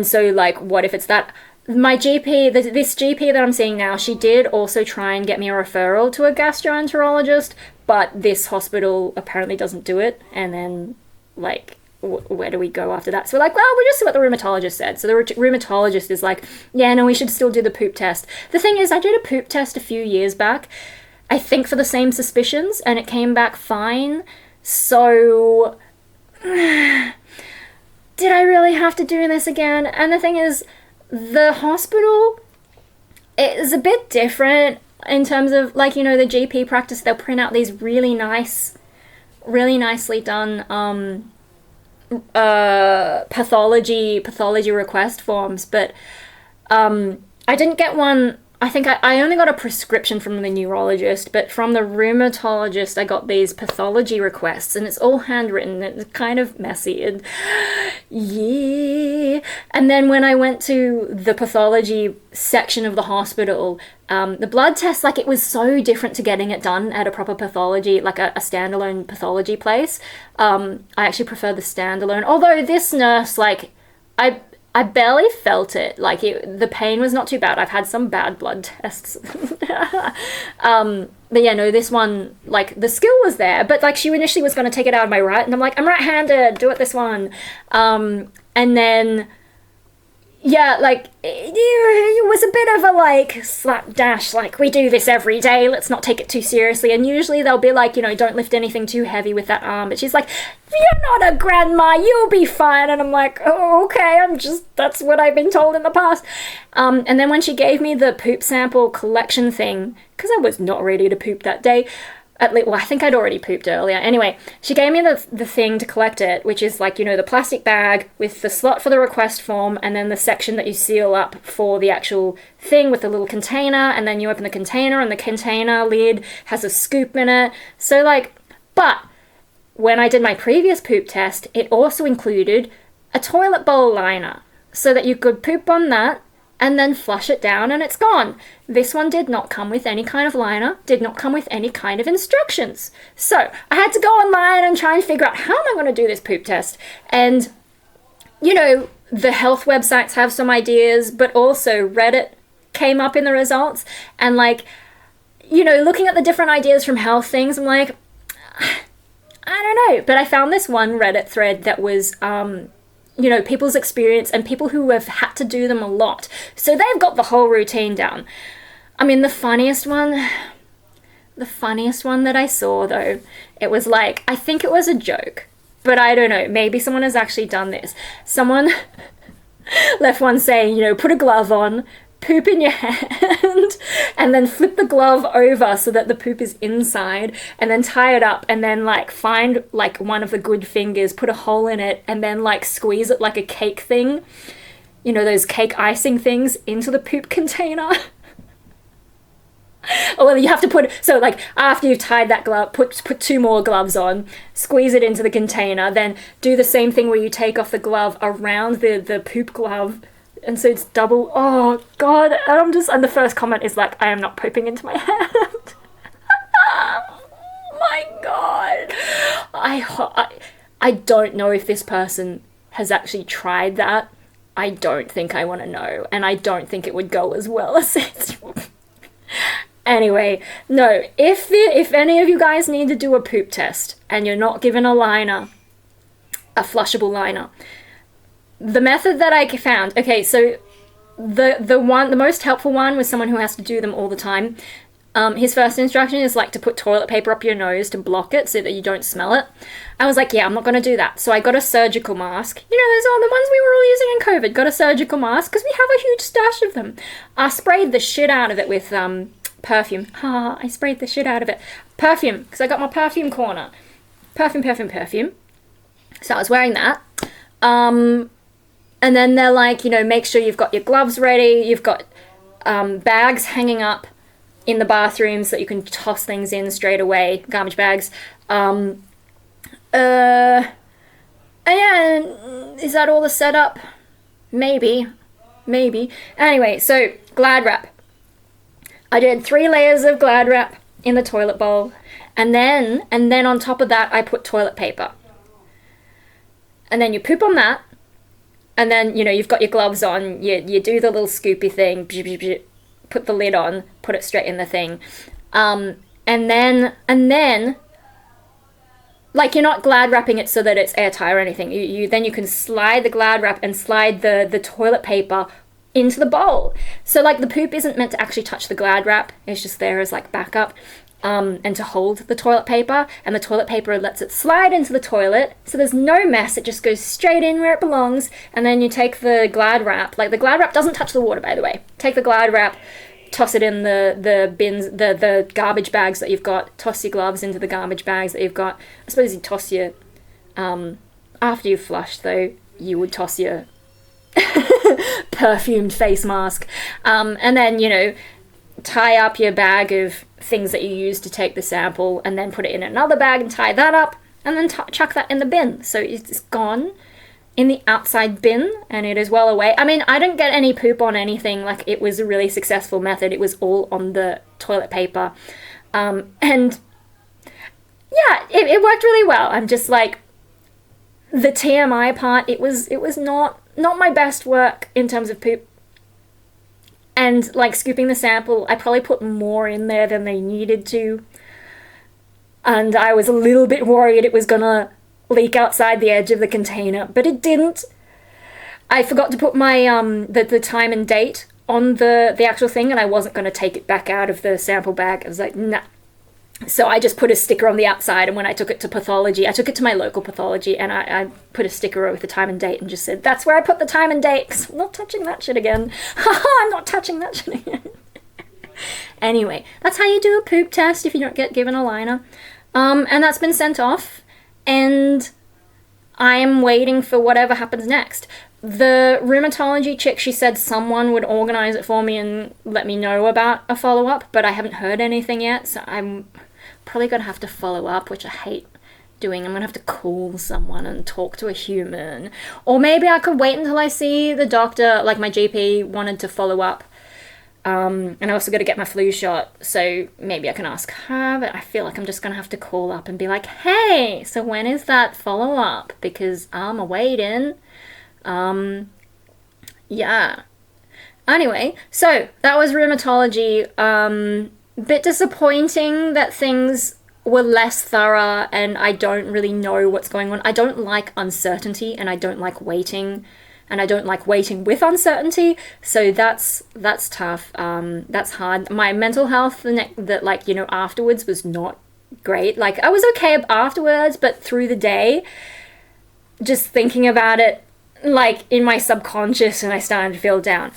so, like, what if it's that? My GP, this GP that I'm seeing now, she did also try and get me a referral to a gastroenterologist, but this hospital apparently doesn't do it. And then, like, where do we go after that? So we're like, well, we'll just see what the rheumatologist said. So the rheumatologist is like, yeah, no, we should still do the poop test. The thing is, I did a poop test a few years back, I think for the same suspicions, and it came back fine. So did I really have to do this again? And the thing is, the hospital is a bit different in terms of, like, the GP practice. They'll print out these really nicely done pathology request forms, but I didn't get one. I think I only got a prescription from the neurologist, but from the rheumatologist I got these pathology requests, and it's all handwritten. It's kind of messy, and yeah. And then when I went to the pathology section of the hospital, the blood test, like, it was so different to getting it done at a proper pathology, like a standalone pathology place. I actually prefer the standalone, although this nurse, like, I barely felt it. Like, the pain was not too bad. I've had some bad blood tests. But yeah, no, this one, like, the skill was there, but, like, she initially was going to take it out of my right, and I'm like, I'm right-handed, do it this one. And then, yeah, like, it was a bit of a, like, slapdash, like, we do this every day, let's not take it too seriously. And usually they'll be like, don't lift anything too heavy with that arm. But she's like, you're not a grandma, you'll be fine. And I'm like, oh, okay, that's what I've been told in the past. And then when she gave me the poop sample collection thing, because I was not ready to poop that day, well, I think I'd already pooped earlier. Anyway, she gave me the thing to collect it, which is, like, the plastic bag with the slot for the request form, and then the section that you seal up for the actual thing with the little container, and then you open the container, and the container lid has a scoop in it. So, like, but when I did my previous poop test, it also included a toilet bowl liner, so that you could poop on that, and then flush it down and it's gone. This one did not come with any kind of liner, did not come with any kind of instructions. So I had to go online and try and figure out, how am I going to do this poop test? And, the health websites have some ideas, but also Reddit came up in the results. And, like, looking at the different ideas from health things, I'm like, I don't know. But I found this one Reddit thread that was, people's experience and people who have had to do them a lot. So they've got the whole routine down. I mean, the funniest one that I saw, though, it was like, I think it was a joke, but I don't know, maybe someone has actually done this. Someone left one saying, put a glove on, poop in your hand and then flip the glove over so that the poop is inside, and then tie it up, and then like find like one of the good fingers, put a hole in it, and then like squeeze it like a cake thing, you know, those cake icing things, into the poop container. Well, you have to put, so like after you've tied that glove, put 2 more gloves on, squeeze it into the container, then do the same thing where you take off the glove around the poop glove, and so it's double. Oh god, and the first comment is like, I am not pooping into my hand. My god. I don't know if this person has actually tried that. I don't think I want to know, and I don't think it would go as well as it's. Anyway, no, if any of you guys need to do a poop test and you're not given a liner, a flushable liner, the method that I found, okay, so the most helpful one was someone who has to do them all the time. His first instruction is like to put toilet paper up your nose to block it so that you don't smell it. I was like, yeah, I'm not going to do that. So I got a surgical mask. You know, those are the ones we were all using in COVID. Got a surgical mask because we have a huge stash of them. I sprayed the shit out of it with perfume. I sprayed the shit out of it. Perfume, because I got my perfume corner. Perfume. So I was wearing that. And then they're like, you know, make sure you've got your gloves ready. You've got bags hanging up in the bathroom so that you can toss things in straight away. Garbage bags. And yeah, is that all the setup? Maybe. Anyway, so Glad wrap. I did 3 layers of Glad wrap in the toilet bowl, and then on top of that I put toilet paper. And then you poop on that, and then, you know, you've got your gloves on, you do the little scoopy thing, put the lid on, put it straight in the thing. And then like, you're not Glad wrapping it so that it's airtight or anything. You can slide the Glad wrap and slide the toilet paper into the bowl. So like the poop isn't meant to actually touch the Glad wrap, it's just there as like backup, and to hold the toilet paper, and the toilet paper lets it slide into the toilet, so there's no mess, it just goes straight in where it belongs. And then you take the Glad wrap, like the Glad wrap doesn't touch the water, by the way. Take the Glad wrap, toss it in the bins, the garbage bags that you've got, toss your gloves into the garbage bags that you've got. I suppose you toss your, after you've flushed though, you would toss your perfumed face mask, and then, you know, tie up your bag of things that you use to take the sample, and then put it in another bag and tie that up, and then chuck that in the bin. So it's gone in the outside bin, and it is well away. I mean, I didn't get any poop on anything. Like, it was a really successful method. It was all on the toilet paper, and yeah, it worked really well. I'm just like, the TMI part, it was not my best work in terms of poop. And like scooping the sample, I probably put more in there than they needed to. And I was a little bit worried it was gonna leak outside the edge of the container, but it didn't. I forgot to put my the time and date on the actual thing, and I wasn't gonna take it back out of the sample bag. I was like, nah. So I just put a sticker on the outside, and when I took it to pathology, I took it to my local pathology, and I put a sticker with the time and date and just said, that's where I put the time and date, 'cause I'm not touching that shit again. I'm not touching that shit again. Anyway, that's how you do a poop test if you don't get given a liner. And that's been sent off, and I'm waiting for whatever happens next. The rheumatology chick, she said someone would organize it for me and let me know about a follow-up, but I haven't heard anything yet, so I'm probably gonna have to follow up, which I hate doing. I'm gonna have to call someone and talk to a human. Or maybe I could wait until I see the doctor, like my GP wanted to follow up. And I also got to get my flu shot, so maybe I can ask her, but I feel like I'm just gonna have to call up and be like, hey, so when is that follow-up? Because I'm awaiting. Yeah. Anyway, so that was rheumatology. Bit disappointing that things were less thorough and I don't really know what's going on. I don't like uncertainty, and I don't like waiting, and I don't like waiting with uncertainty. So that's tough. That's hard. My mental health, like, you know, afterwards was not great. Like, I was okay afterwards, but through the day, just thinking about it, like, in my subconscious, and I started to feel down.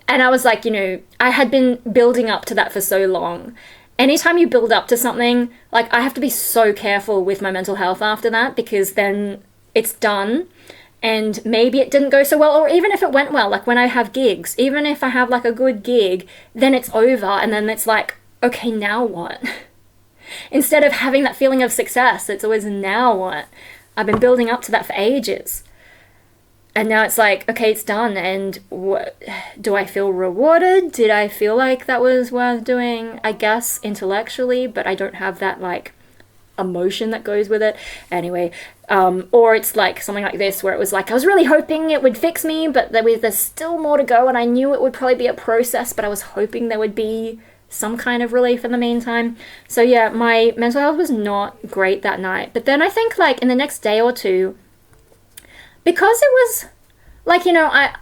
And I was like, you know, I had been building up to that for so long. Anytime you build up to something, like, I have to be so careful with my mental health after that, because then it's done. And maybe it didn't go so well, or even if it went well, like when I have gigs, even if I have like a good gig, then it's over, and then it's like, okay, now what? Instead of having that feeling of success, it's always, now what? I've been building up to that for ages. And now it's like, okay, it's done, and what, do I feel rewarded? Did I feel like that was worth doing? I guess intellectually, but I don't have that like emotion that goes with it. Anyway, or it's like something like this, where it was like, I was really hoping it would fix me, but there's still more to go, and I knew it would probably be a process, but I was hoping there would be some kind of relief in the meantime. So yeah, my mental health was not great that night. But then I think like in the next day or two, because it was like, you know, I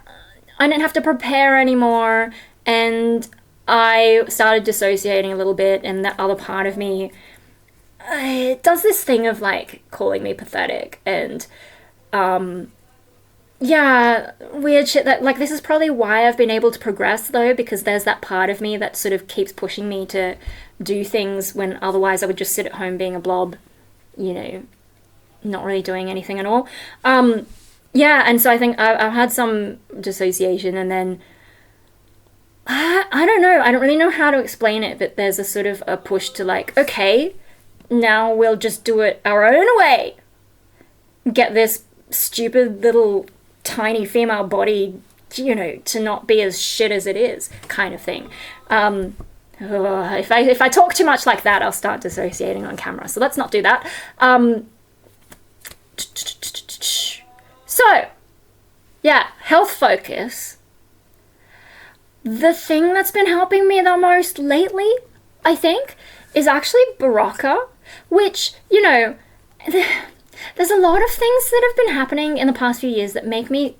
didn't have to prepare anymore, and I started dissociating a little bit, and that other part of me, it does this thing of like calling me pathetic, and yeah, weird shit that, like, this is probably why I've been able to progress though, because there's that part of me that sort of keeps pushing me to do things when otherwise I would just sit at home being a blob, you know, not really doing anything at all. Yeah, and so I think I've had some dissociation, and then I don't know, I don't really know how to explain it, but there's a sort of a push to like, okay, now we'll just do it our own way. Get this stupid little tiny female body, you know, to not be as shit as it is, kind of thing. If I talk too much like that, I'll start dissociating on camera, so let's not do that. So, yeah, health focus. The thing that's been helping me the most lately, I think, is actually Baraka, which, you know, there's a lot of things that have been happening in the past few years that make me,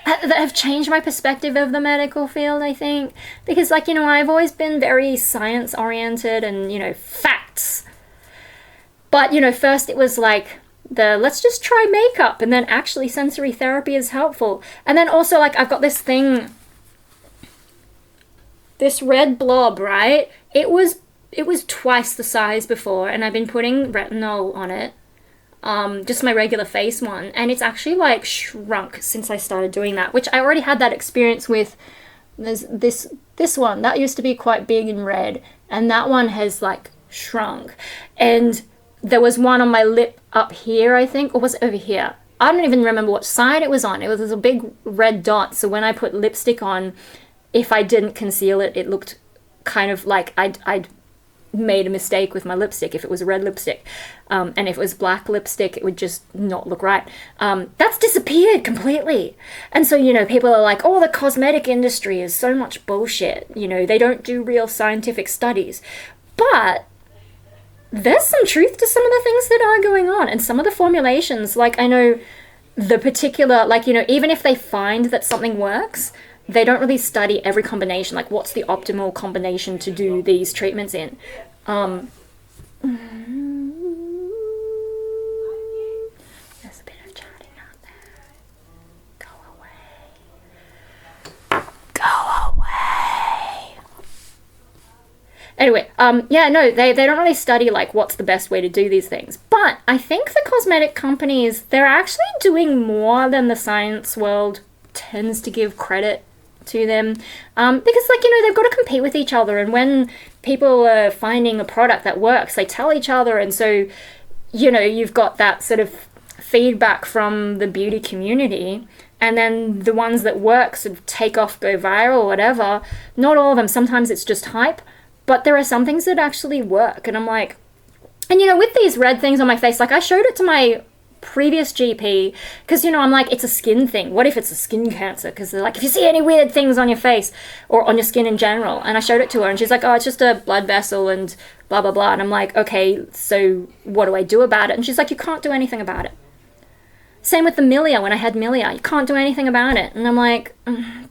that have changed my perspective of the medical field, I think. Because, like, you know, I've always been very science-oriented and, you know, facts. But, you know, first it was like, let's just try makeup, and then actually sensory therapy is helpful. And then also, like, I've got this thing, this red blob, right? It was twice the size before, and I've been putting retinol on it, just my regular face one, and it's actually like shrunk since I started doing that, which I already had that experience with. There's this one that used to be quite big and red, and that one has like shrunk. And there was one on my lip up here, I think, or was it over here? I don't even remember what side it was on. It was a big red dot, so when I put lipstick on, if I didn't conceal it, it looked kind of like I'd made a mistake with my lipstick if it was a red lipstick. And if it was black lipstick, it would just not look right. That's disappeared completely. And so, you know, people are like, oh, the cosmetic industry is so much bullshit. You know, they don't do real scientific studies. But there's some truth to some of the things that are going on, and some of the formulations, like, I know the particular, like, you know, even if they find that something works, they don't really study every combination, like what's the optimal combination to do these treatments in. There's a bit of chatting out there. Go away. Go away. Anyway, yeah, no, they don't really study, like, what's the best way to do these things. But I think the cosmetic companies, they're actually doing more than the science world tends to give credit to them. Because, like, you know, they've got to compete with each other. And when people are finding a product that works, they tell each other. And so, you know, you've got that sort of feedback from the beauty community. And then the ones that work sort of take off, go viral, whatever. Not all of them. Sometimes it's just hype. But there are some things that actually work. And I'm like, and, you know, with these red things on my face, like, I showed it to my previous GP, because, you know, I'm like, it's a skin thing. What if it's a skin cancer? Because they're like, if you see any weird things on your face or on your skin in general. And I showed it to her, and she's like, oh, it's just a blood vessel and blah, blah, blah. And I'm like, okay, so what do I do about it? And she's like, you can't do anything about it. Same with the milia. When I had milia, you can't do anything about it. And I'm like,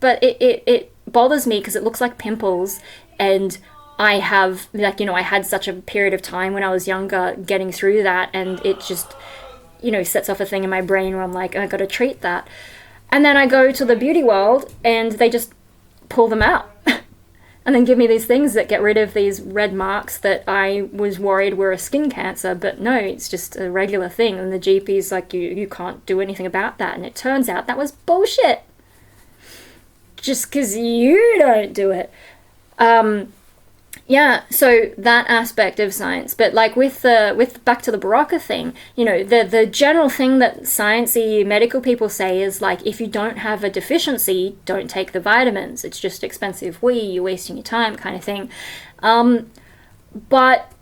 but it bothers me because it looks like pimples, and I have, like, you know, I had such a period of time when I was younger getting through that, and it just, you know, sets off a thing in my brain where I'm like, I gotta treat that. And then I go to the beauty world, and they just pull them out. And then give me these things that get rid of these red marks that I was worried were a skin cancer, but no, it's just a regular thing. And the GP's like, you can't do anything about that. And it turns out that was bullshit. Just because you don't do it. Yeah, so that aspect of science, but like with back to the Barocca thing, you know, the general thing that sciencey medical people say is like, if you don't have a deficiency, don't take the vitamins. It's just expensive. You're wasting your time, kind of thing. But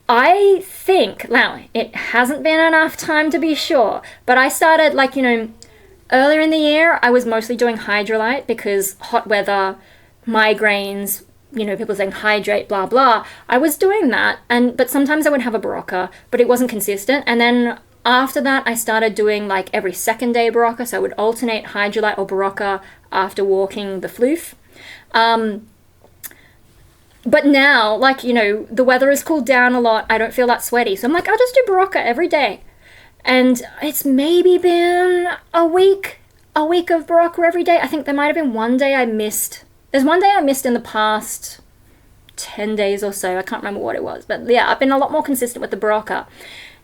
I think now it hasn't been enough time to be sure. But I started like, you know, earlier in the year, I was mostly doing hydrolyte because hot weather, migraines. You know, people saying hydrate, blah, blah. I was doing that, but sometimes I would have a Barocca, but it wasn't consistent. And then after that, I started doing like every second day Barocca, so I would alternate hydrolyte or Barocca after walking the floof. But now, like, you know, the weather has cooled down a lot. I don't feel that sweaty. So I'm like, I'll just do Barocca every day. And it's maybe been a week of Barocca every day. I think there might have been one day I missed. There's one day I missed in the past 10 days or so. I can't remember what it was. But yeah, I've been a lot more consistent with the Barocca.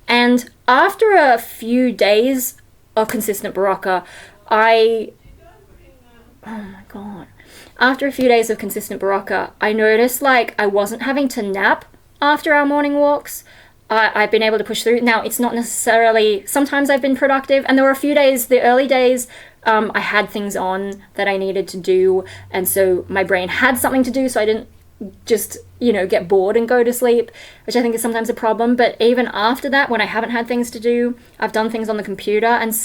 And after a few days of consistent Barocca, oh my God. After a few days of consistent Barocca, I noticed like I wasn't having to nap after our morning walks. I've been able to push through. Now, it's not necessarily, sometimes I've been productive, and there were a few days, the early days, I had things on that I needed to do, and so my brain had something to do, so I didn't just, you know, get bored and go to sleep, which I think is sometimes a problem. But even after that, when I haven't had things to do, I've done things on the computer, and,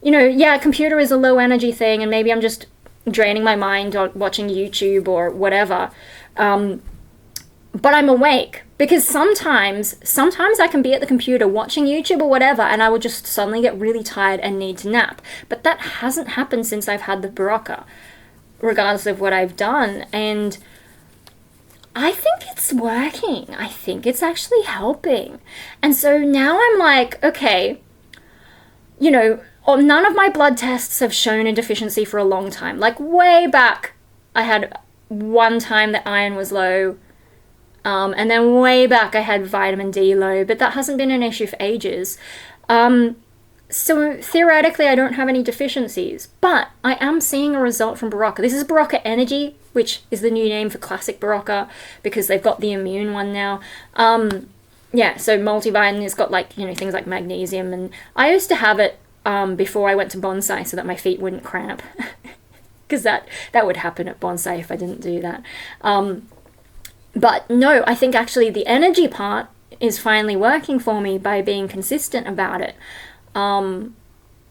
you know, yeah, computer is a low energy thing, and maybe I'm just draining my mind on watching YouTube or whatever, but I'm awake. Because sometimes I can be at the computer watching YouTube or whatever, and I will just suddenly get really tired and need to nap. But that hasn't happened since I've had the Barocca, regardless of what I've done. And I think it's working. I think it's actually helping. And so now I'm like, okay, you know, none of my blood tests have shown a deficiency for a long time. Like way back, I had one time that iron was low. And then way back I had vitamin D low, but that hasn't been an issue for ages. So theoretically I don't have any deficiencies, but I am seeing a result from Barocca. This is Barocca Energy, which is the new name for classic Barocca because they've got the immune one now. Yeah, so multivitamin has got like, you know, things like magnesium, and I used to have it before I went to bonsai so that my feet wouldn't cramp. Because that would happen at bonsai if I didn't do that. But no, I think actually the energy part is finally working for me by being consistent about it.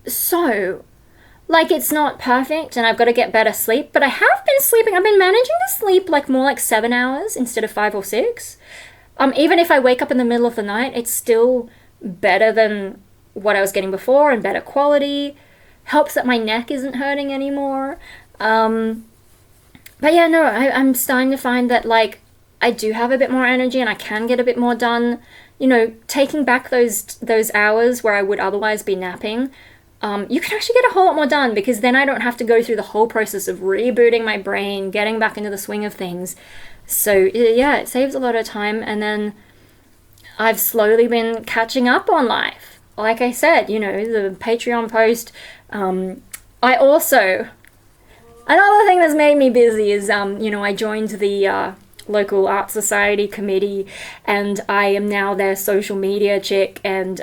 So, like, it's not perfect and I've got to get better sleep, but I have been sleeping. I've been managing to sleep like more like 7 hours instead of 5 or 6. Even if I wake up in the middle of the night, it's still better than what I was getting before and better quality. Helps that my neck isn't hurting anymore. But yeah, no, I'm starting to find that, like, I do have a bit more energy and I can get a bit more done. You know, taking back those hours where I would otherwise be napping, you can actually get a whole lot more done because then I don't have to go through the whole process of rebooting my brain, getting back into the swing of things. So yeah, it saves a lot of time, and then I've slowly been catching up on life. Like I said, you know, the Patreon post. I also, another thing that's made me busy is, you know, I joined the local art society committee, and I am now their social media chick and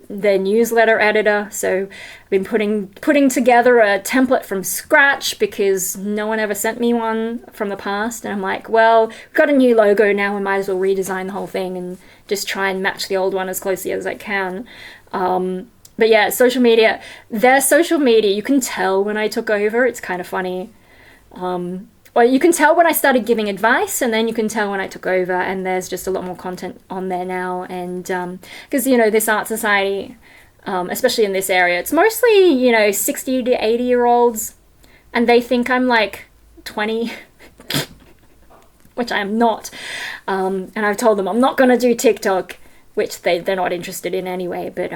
their newsletter editor. So I've been putting together a template from scratch because no one ever sent me one from the past, and I'm like, well, we've got a new logo now, we might as well redesign the whole thing and just try and match the old one as closely as I can. But yeah, social media, their social media, you can tell when I took over. It's kind of funny. Well, you can tell when I started giving advice, and then you can tell when I took over, and there's just a lot more content on there now. And because, you know, this art society, especially in this area, it's mostly, you know, 60 to 80-year-olds, and they think I'm like 20, which I am not. And I've told them I'm not going to do TikTok, which they're not interested in anyway. But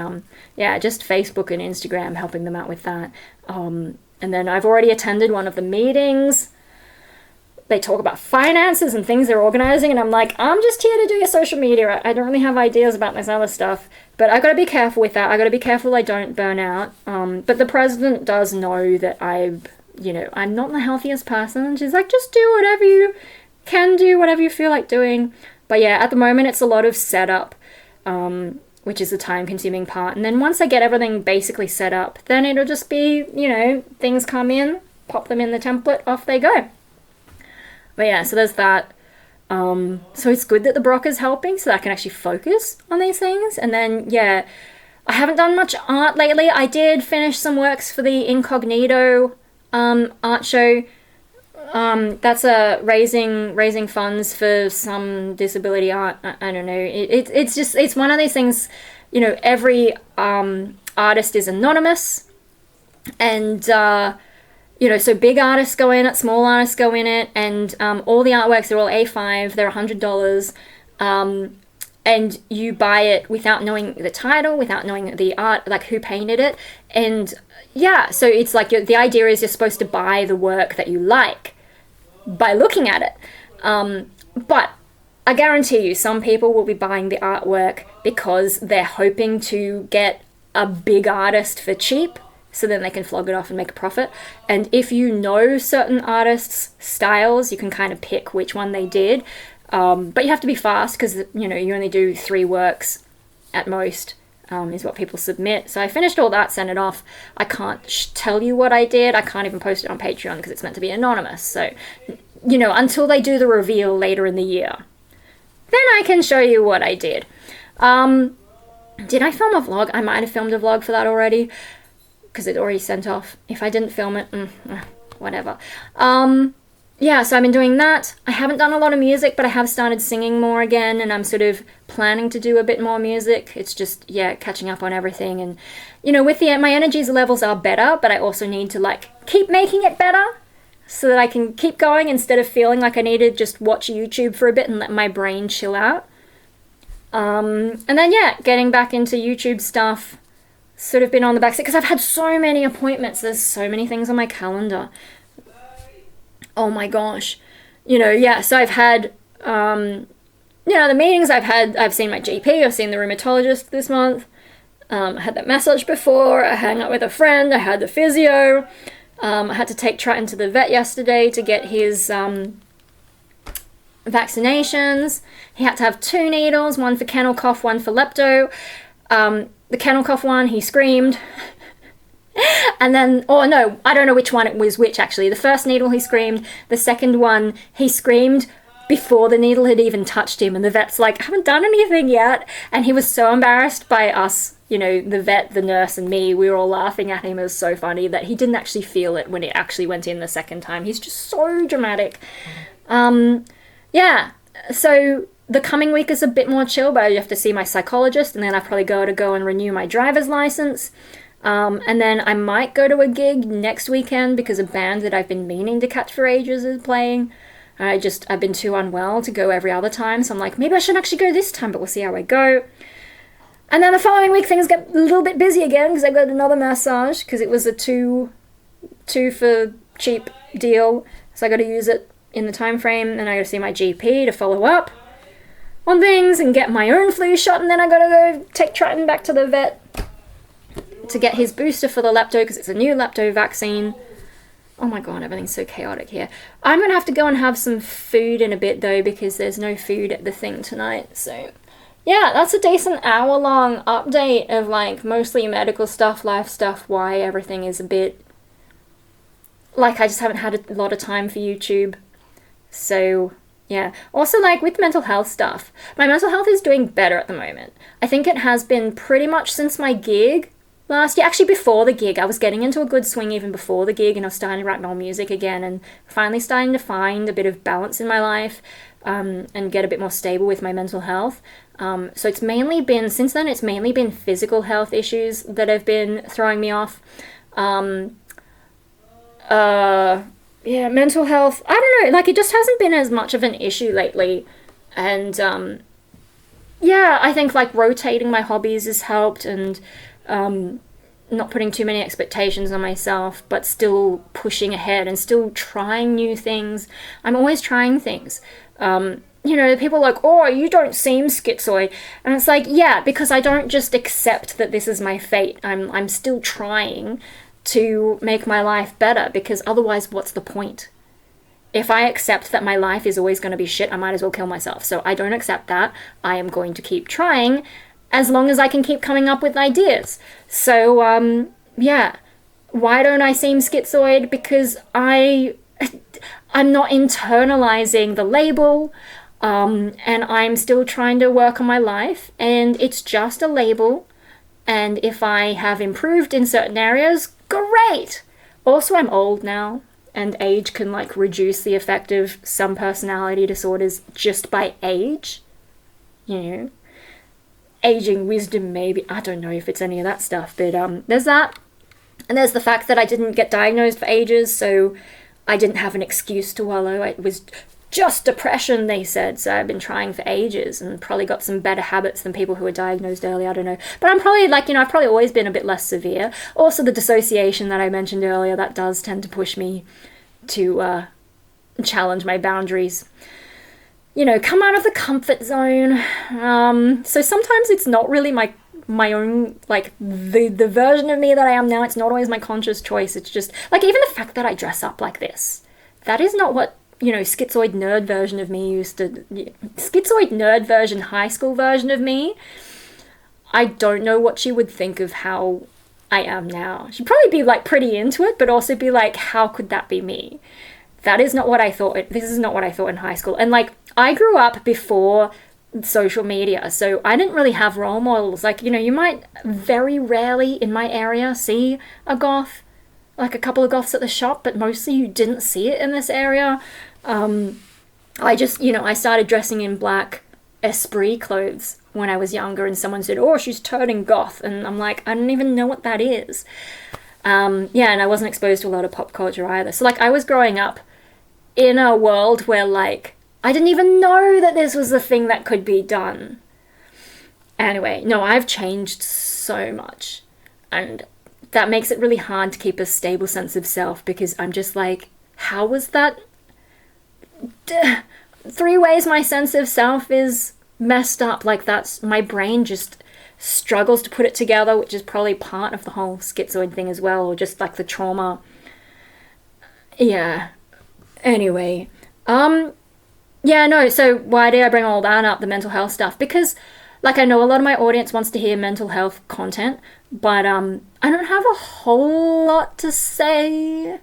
yeah, just Facebook and Instagram, helping them out with that. And then I've already attended one of the meetings. they talk about finances and things they're organizing, and I'm like, I'm just here to do your social media. I don't really have ideas about this other stuff, but I got to be careful with that. I got to be careful I don't burn out. But the president does know that I'm not the healthiest person. She's like, just do whatever you can do, whatever you feel like doing. But yeah, at the moment it's a lot of setup, which is the time-consuming part. And then once I get everything basically set up, then it'll just be, things come in, pop them in the template, off they go. But yeah, so there's that. So it's good that the Brock is helping so that I can actually focus on these things. And then, yeah, I haven't done much art lately. I did finish some works for the Incognito art show. That's raising funds for some disability art. I don't know. It's one of these things, every artist is anonymous, and so big artists go in it, small artists go in it, and all the artworks are all A5. They're $100, and you buy it without knowing the title, without knowing the art, like who painted it, and yeah. So it's like the idea is you're supposed to buy the work that you like by looking at it. But I guarantee you, some people will be buying the artwork because they're hoping to get a big artist for cheap, so then they can flog it off and make a profit. And if you know certain artists' styles, you can kind of pick which one they did. But you have to be fast because, you only do 3 works at most, is what people submit. So I finished all that, sent it off. I can't tell you what I did. I can't even post it on Patreon because it's meant to be anonymous. So, until they do the reveal later in the year, then I can show you what I did. Did I film a vlog? I might have filmed a vlog for that already because it's already sent off. If I didn't film it, whatever. Yeah, so I've been doing that. I haven't done a lot of music, but I have started singing more again, and I'm sort of planning to do a bit more music. It's just, catching up on everything. And, with my energies levels are better, but I also need to, keep making it better so that I can keep going instead of feeling like I need to just watch YouTube for a bit and let my brain chill out. And then, getting back into YouTube stuff, sort of been on the backseat because I've had so many appointments. There's so many things on my calendar. Oh my gosh. So I've had, the meetings I've seen my GP, I've seen the rheumatologist this month. I had that massage before, I hung out with a friend, I had the physio. I had to take Triton to the vet yesterday to get his vaccinations. He had to have 2 needles, one for kennel cough, one for lepto. The kennel cough one, he screamed. And then, I don't know which one it was which actually. The first needle he screamed, the second one he screamed before the needle had even touched him, and the vet's like, I haven't done anything yet. And he was so embarrassed by us, the vet, the nurse, and me. We were all laughing at him. It was so funny that he didn't actually feel it when it actually went in the second time. He's just so dramatic. So the coming week is a bit more chill, but I have to see my psychologist, and then I've probably got to go and renew my driver's license. And then I might go to a gig next weekend because a band that I've been meaning to catch for ages is playing. I've been too unwell to go every other time, so I'm like, maybe I should actually go this time, but we'll see how I go. And then the following week things get a little bit busy again because I got another massage because it was a two for cheap deal, so I got to use it in the time frame, and I got to see my GP to follow up on things and get my own flu shot, and then I got to go take Triton back to the vet to get his booster for the lepto because it's a new lepto vaccine. Oh my god, everything's so chaotic here. I'm gonna have to go and have some food in a bit though because there's no food at the thing tonight. So yeah, that's a decent hour-long update of mostly medical stuff, life stuff, why everything is a bit I just haven't had a lot of time for YouTube. So yeah, also with mental health stuff, my mental health is doing better at the moment. I think it has been pretty much since my gig last year. Actually, before the gig, I was getting into a good swing even before the gig, and I was starting to write more music again, and finally starting to find a bit of balance in my life, and get a bit more stable with my mental health. So it's mainly been physical health issues that have been throwing me off. Mental health, I don't know, it just hasn't been as much of an issue lately, and I think rotating my hobbies has helped, and not putting too many expectations on myself, but still pushing ahead and still trying new things. I'm always trying things. People are like, oh, you don't seem schizoid. And it's like, yeah, because I don't just accept that this is my fate. I'm still trying to make my life better, because otherwise, what's the point? If I accept that my life is always going to be shit, I might as well kill myself. So I don't accept that. I am going to keep trying as long as I can keep coming up with ideas. So, yeah. Why don't I seem schizoid? Because I'm not internalizing the label, and I'm still trying to work on my life, and it's just a label. And if I have improved in certain areas, great! Also, I'm old now, and age can, like, reduce the effect of some personality disorders just by age. You know? Aging wisdom, maybe. I don't know if it's any of that stuff, but there's that. And there's the fact that I didn't get diagnosed for ages, so I didn't have an excuse to wallow. It was just depression, they said, so I've been trying for ages and probably got some better habits than people who were diagnosed early, I don't know. But I'm probably, I've probably always been a bit less severe. Also, the dissociation that I mentioned earlier, that does tend to push me to challenge my boundaries. Come out of the comfort zone. So sometimes it's not really my own, the version of me that I am now. It's not always my conscious choice. It's just, even the fact that I dress up like this. That is not what, schizoid nerd version of me used to... Schizoid nerd version, high school version of me. I don't know what she would think of how I am now. She'd probably be, pretty into it, but also be like, how could that be me? That is not what I thought. This is not what I thought in high school. And, I grew up before social media, so I didn't really have role models. You might very rarely in my area see a goth, a couple of goths at the shop, but mostly you didn't see it in this area. I just, I started dressing in black esprit clothes when I was younger, and someone said, oh, she's turning goth, and I'm like, I don't even know what that is. And I wasn't exposed to a lot of pop culture either. So, I was growing up in a world where, I didn't even know that this was a thing that could be done. Anyway, no, I've changed so much. And that makes it really hard to keep a stable sense of self, because I'm just how was that? 3 ways my sense of self is messed up. That's, my brain just struggles to put it together, which is probably part of the whole schizoid thing as well, or just the trauma. Yeah. Anyway, so why did I bring all that up, the mental health stuff? Because, I know a lot of my audience wants to hear mental health content, but I don't have a whole lot to say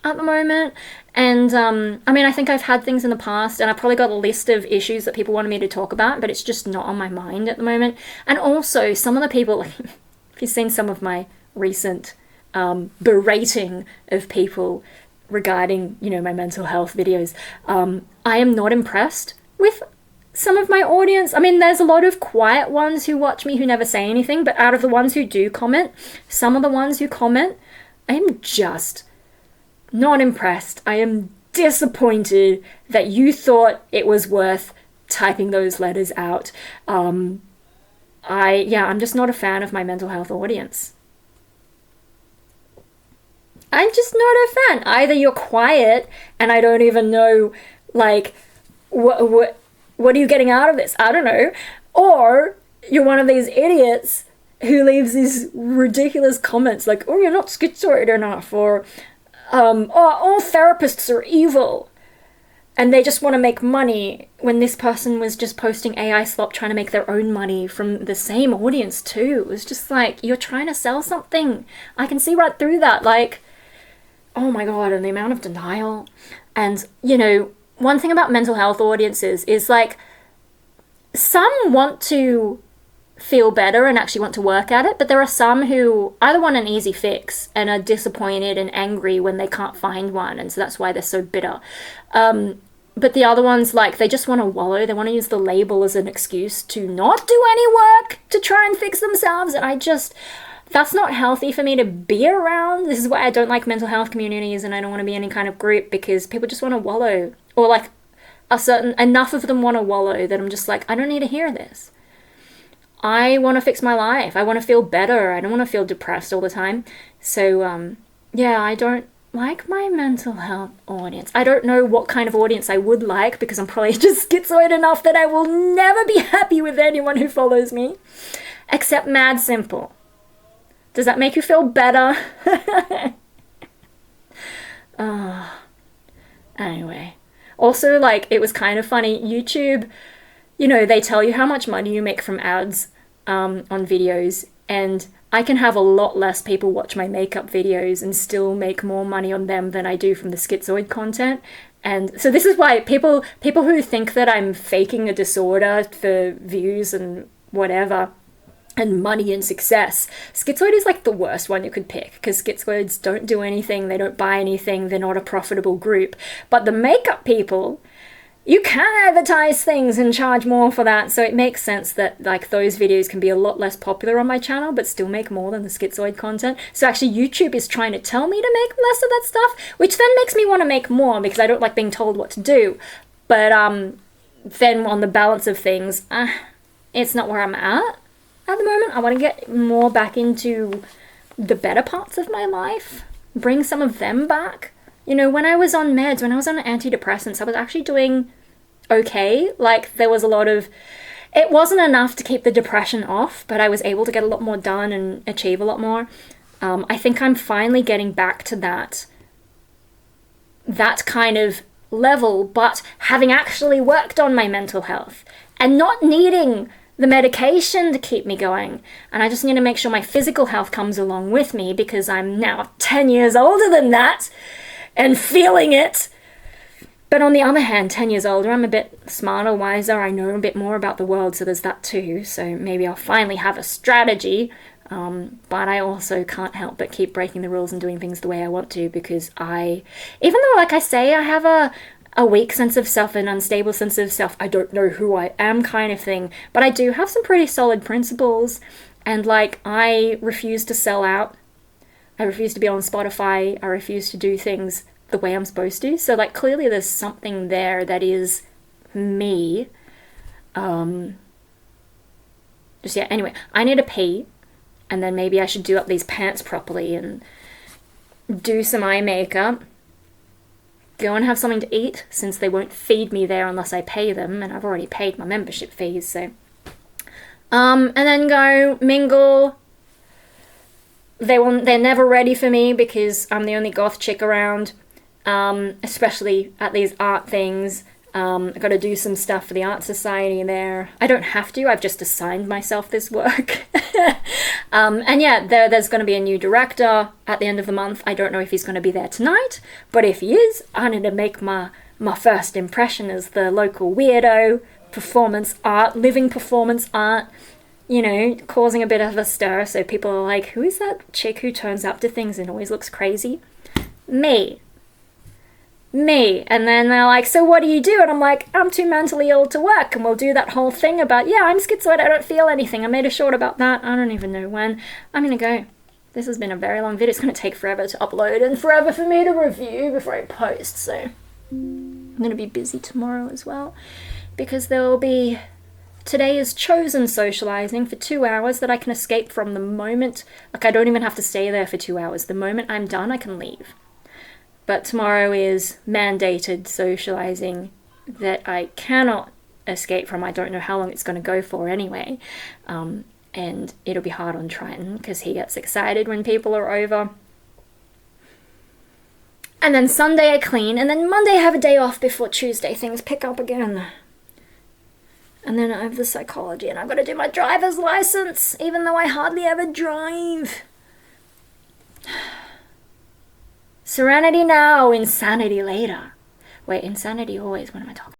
at the moment. And, I think I've had things in the past, and I've probably got a list of issues that people wanted me to talk about, but it's just not on my mind at the moment. And also, some of the people, if you've seen some of my recent berating of people regarding, my mental health videos, I am not impressed with some of my audience. There's a lot of quiet ones who watch me who never say anything, but out of the ones who do comment, some of the ones who comment, I am just not impressed. I am disappointed that you thought it was worth typing those letters out. I'm just not a fan of my mental health audience. I'm just not a fan. Either you're quiet and I don't even know, what are you getting out of this? I don't know. Or you're one of these idiots who leaves these ridiculous comments oh, you're not schizoid enough, or oh, all therapists are evil. And they just want to make money, when this person was just posting AI slop trying to make their own money from the same audience too. It was just you're trying to sell something. I can see right through that. Oh my god, and the amount of denial. And, one thing about mental health audiences is some want to feel better and actually want to work at it, but there are some who either want an easy fix and are disappointed and angry when they can't find one, and so that's why they're so bitter. But the other ones, they just want to wallow. They want to use the label as an excuse to not do any work to try and fix themselves, and that's not healthy for me to be around. This is why I don't like mental health communities, and I don't want to be any kind of group, because people just want to wallow. Or enough of them want to wallow that I'm just I don't need to hear this. I want to fix my life. I want to feel better. I don't want to feel depressed all the time. So, yeah, I don't like my mental health audience. I don't know what kind of audience I would like because I'm probably just schizoid enough that I will never be happy with anyone who follows me. Except mad simple. Does that make you feel better? Anyway. Also, like, it was kind of funny. YouTube, you know, they tell you how much money you make from ads on videos, and I can have a lot less people watch my makeup videos and still make more money on them than I do from the schizoid content. And so this is why people who think that I'm faking a disorder for views and whatever, and money and success, schizoid is like the worst one you could pick, because schizoids don't do anything, they don't buy anything, they're not a profitable group. But the makeup people, you can advertise things and charge more for that, so it makes sense that like those videos can be a lot less popular on my channel but still make more than the schizoid content. So actually YouTube is trying to tell me to make less of that stuff, which then makes me want to make more because I don't like being told what to do. But then on the balance of things, it's not where I'm at the moment. I want to get more back into the better parts of my life, bring some of them back. You know, when I was on meds, when I was on antidepressants, I was actually doing okay. Like, there was a lot of... It wasn't enough to keep the depression off, but I was able to get a lot more done and achieve a lot more. I think I'm finally getting back to that kind of level, but having actually worked on my mental health and not needing the medication to keep me going. And I just need to make sure my physical health comes along with me, because I'm now 10 years older than that and feeling it. But on the other hand, 10 years older, I'm a bit smarter, wiser, I know a bit more about the world, so there's that too. So maybe I'll finally have a strategy, but I also can't help but keep breaking the rules and doing things the way I want to, because even though, like I say, I have a weak sense of self, an unstable sense of self, I don't know who I am kind of thing, but I do have some pretty solid principles, and like, I refuse to sell out. I refuse to be on Spotify. I refuse to do things the way I'm supposed to. So, like, clearly there's something there that is me. Anyway, I need to pee, and then maybe I should do up these pants properly and do some eye makeup. Go and have something to eat, since they won't feed me there unless I pay them, and I've already paid my membership fees, so. And then go mingle. They're never ready for me because I'm the only goth chick around, especially at these art things. I've got to do some stuff for the art society there. I don't have to, I've just assigned myself this work. And yeah, there's going to be a new director at the end of the month. I don't know if he's going to be there tonight, but if he is, I need to make my first impression as the local weirdo, living performance art, you know, causing a bit of a stir, so people are like, who is that chick who turns up to things and always looks crazy? Me. And then they're like, so what do you do? And I'm like, I'm too mentally ill to work. And we'll do that whole thing about, yeah, I'm schizoid, I don't feel anything. I made a short about that. I don't even know when. I'm gonna go. This has been a very long video. It's gonna take forever to upload and forever for me to review before I post. So I'm gonna be busy tomorrow as well, because today is chosen socializing for 2 hours that I can escape from the moment. Like, I don't even have to stay there for 2 hours. The moment I'm done, I can leave. But tomorrow is mandated socializing that I cannot escape from. I don't know how long it's going to go for anyway. And it'll be hard on Triton because he gets excited when people are over. And then Sunday I clean, and then Monday I have a day off before Tuesday things pick up again. And then I have the psychology, and I've got to do my driver's license, even though I hardly ever drive. Serenity now, insanity later. Wait, insanity always, what am I talking about?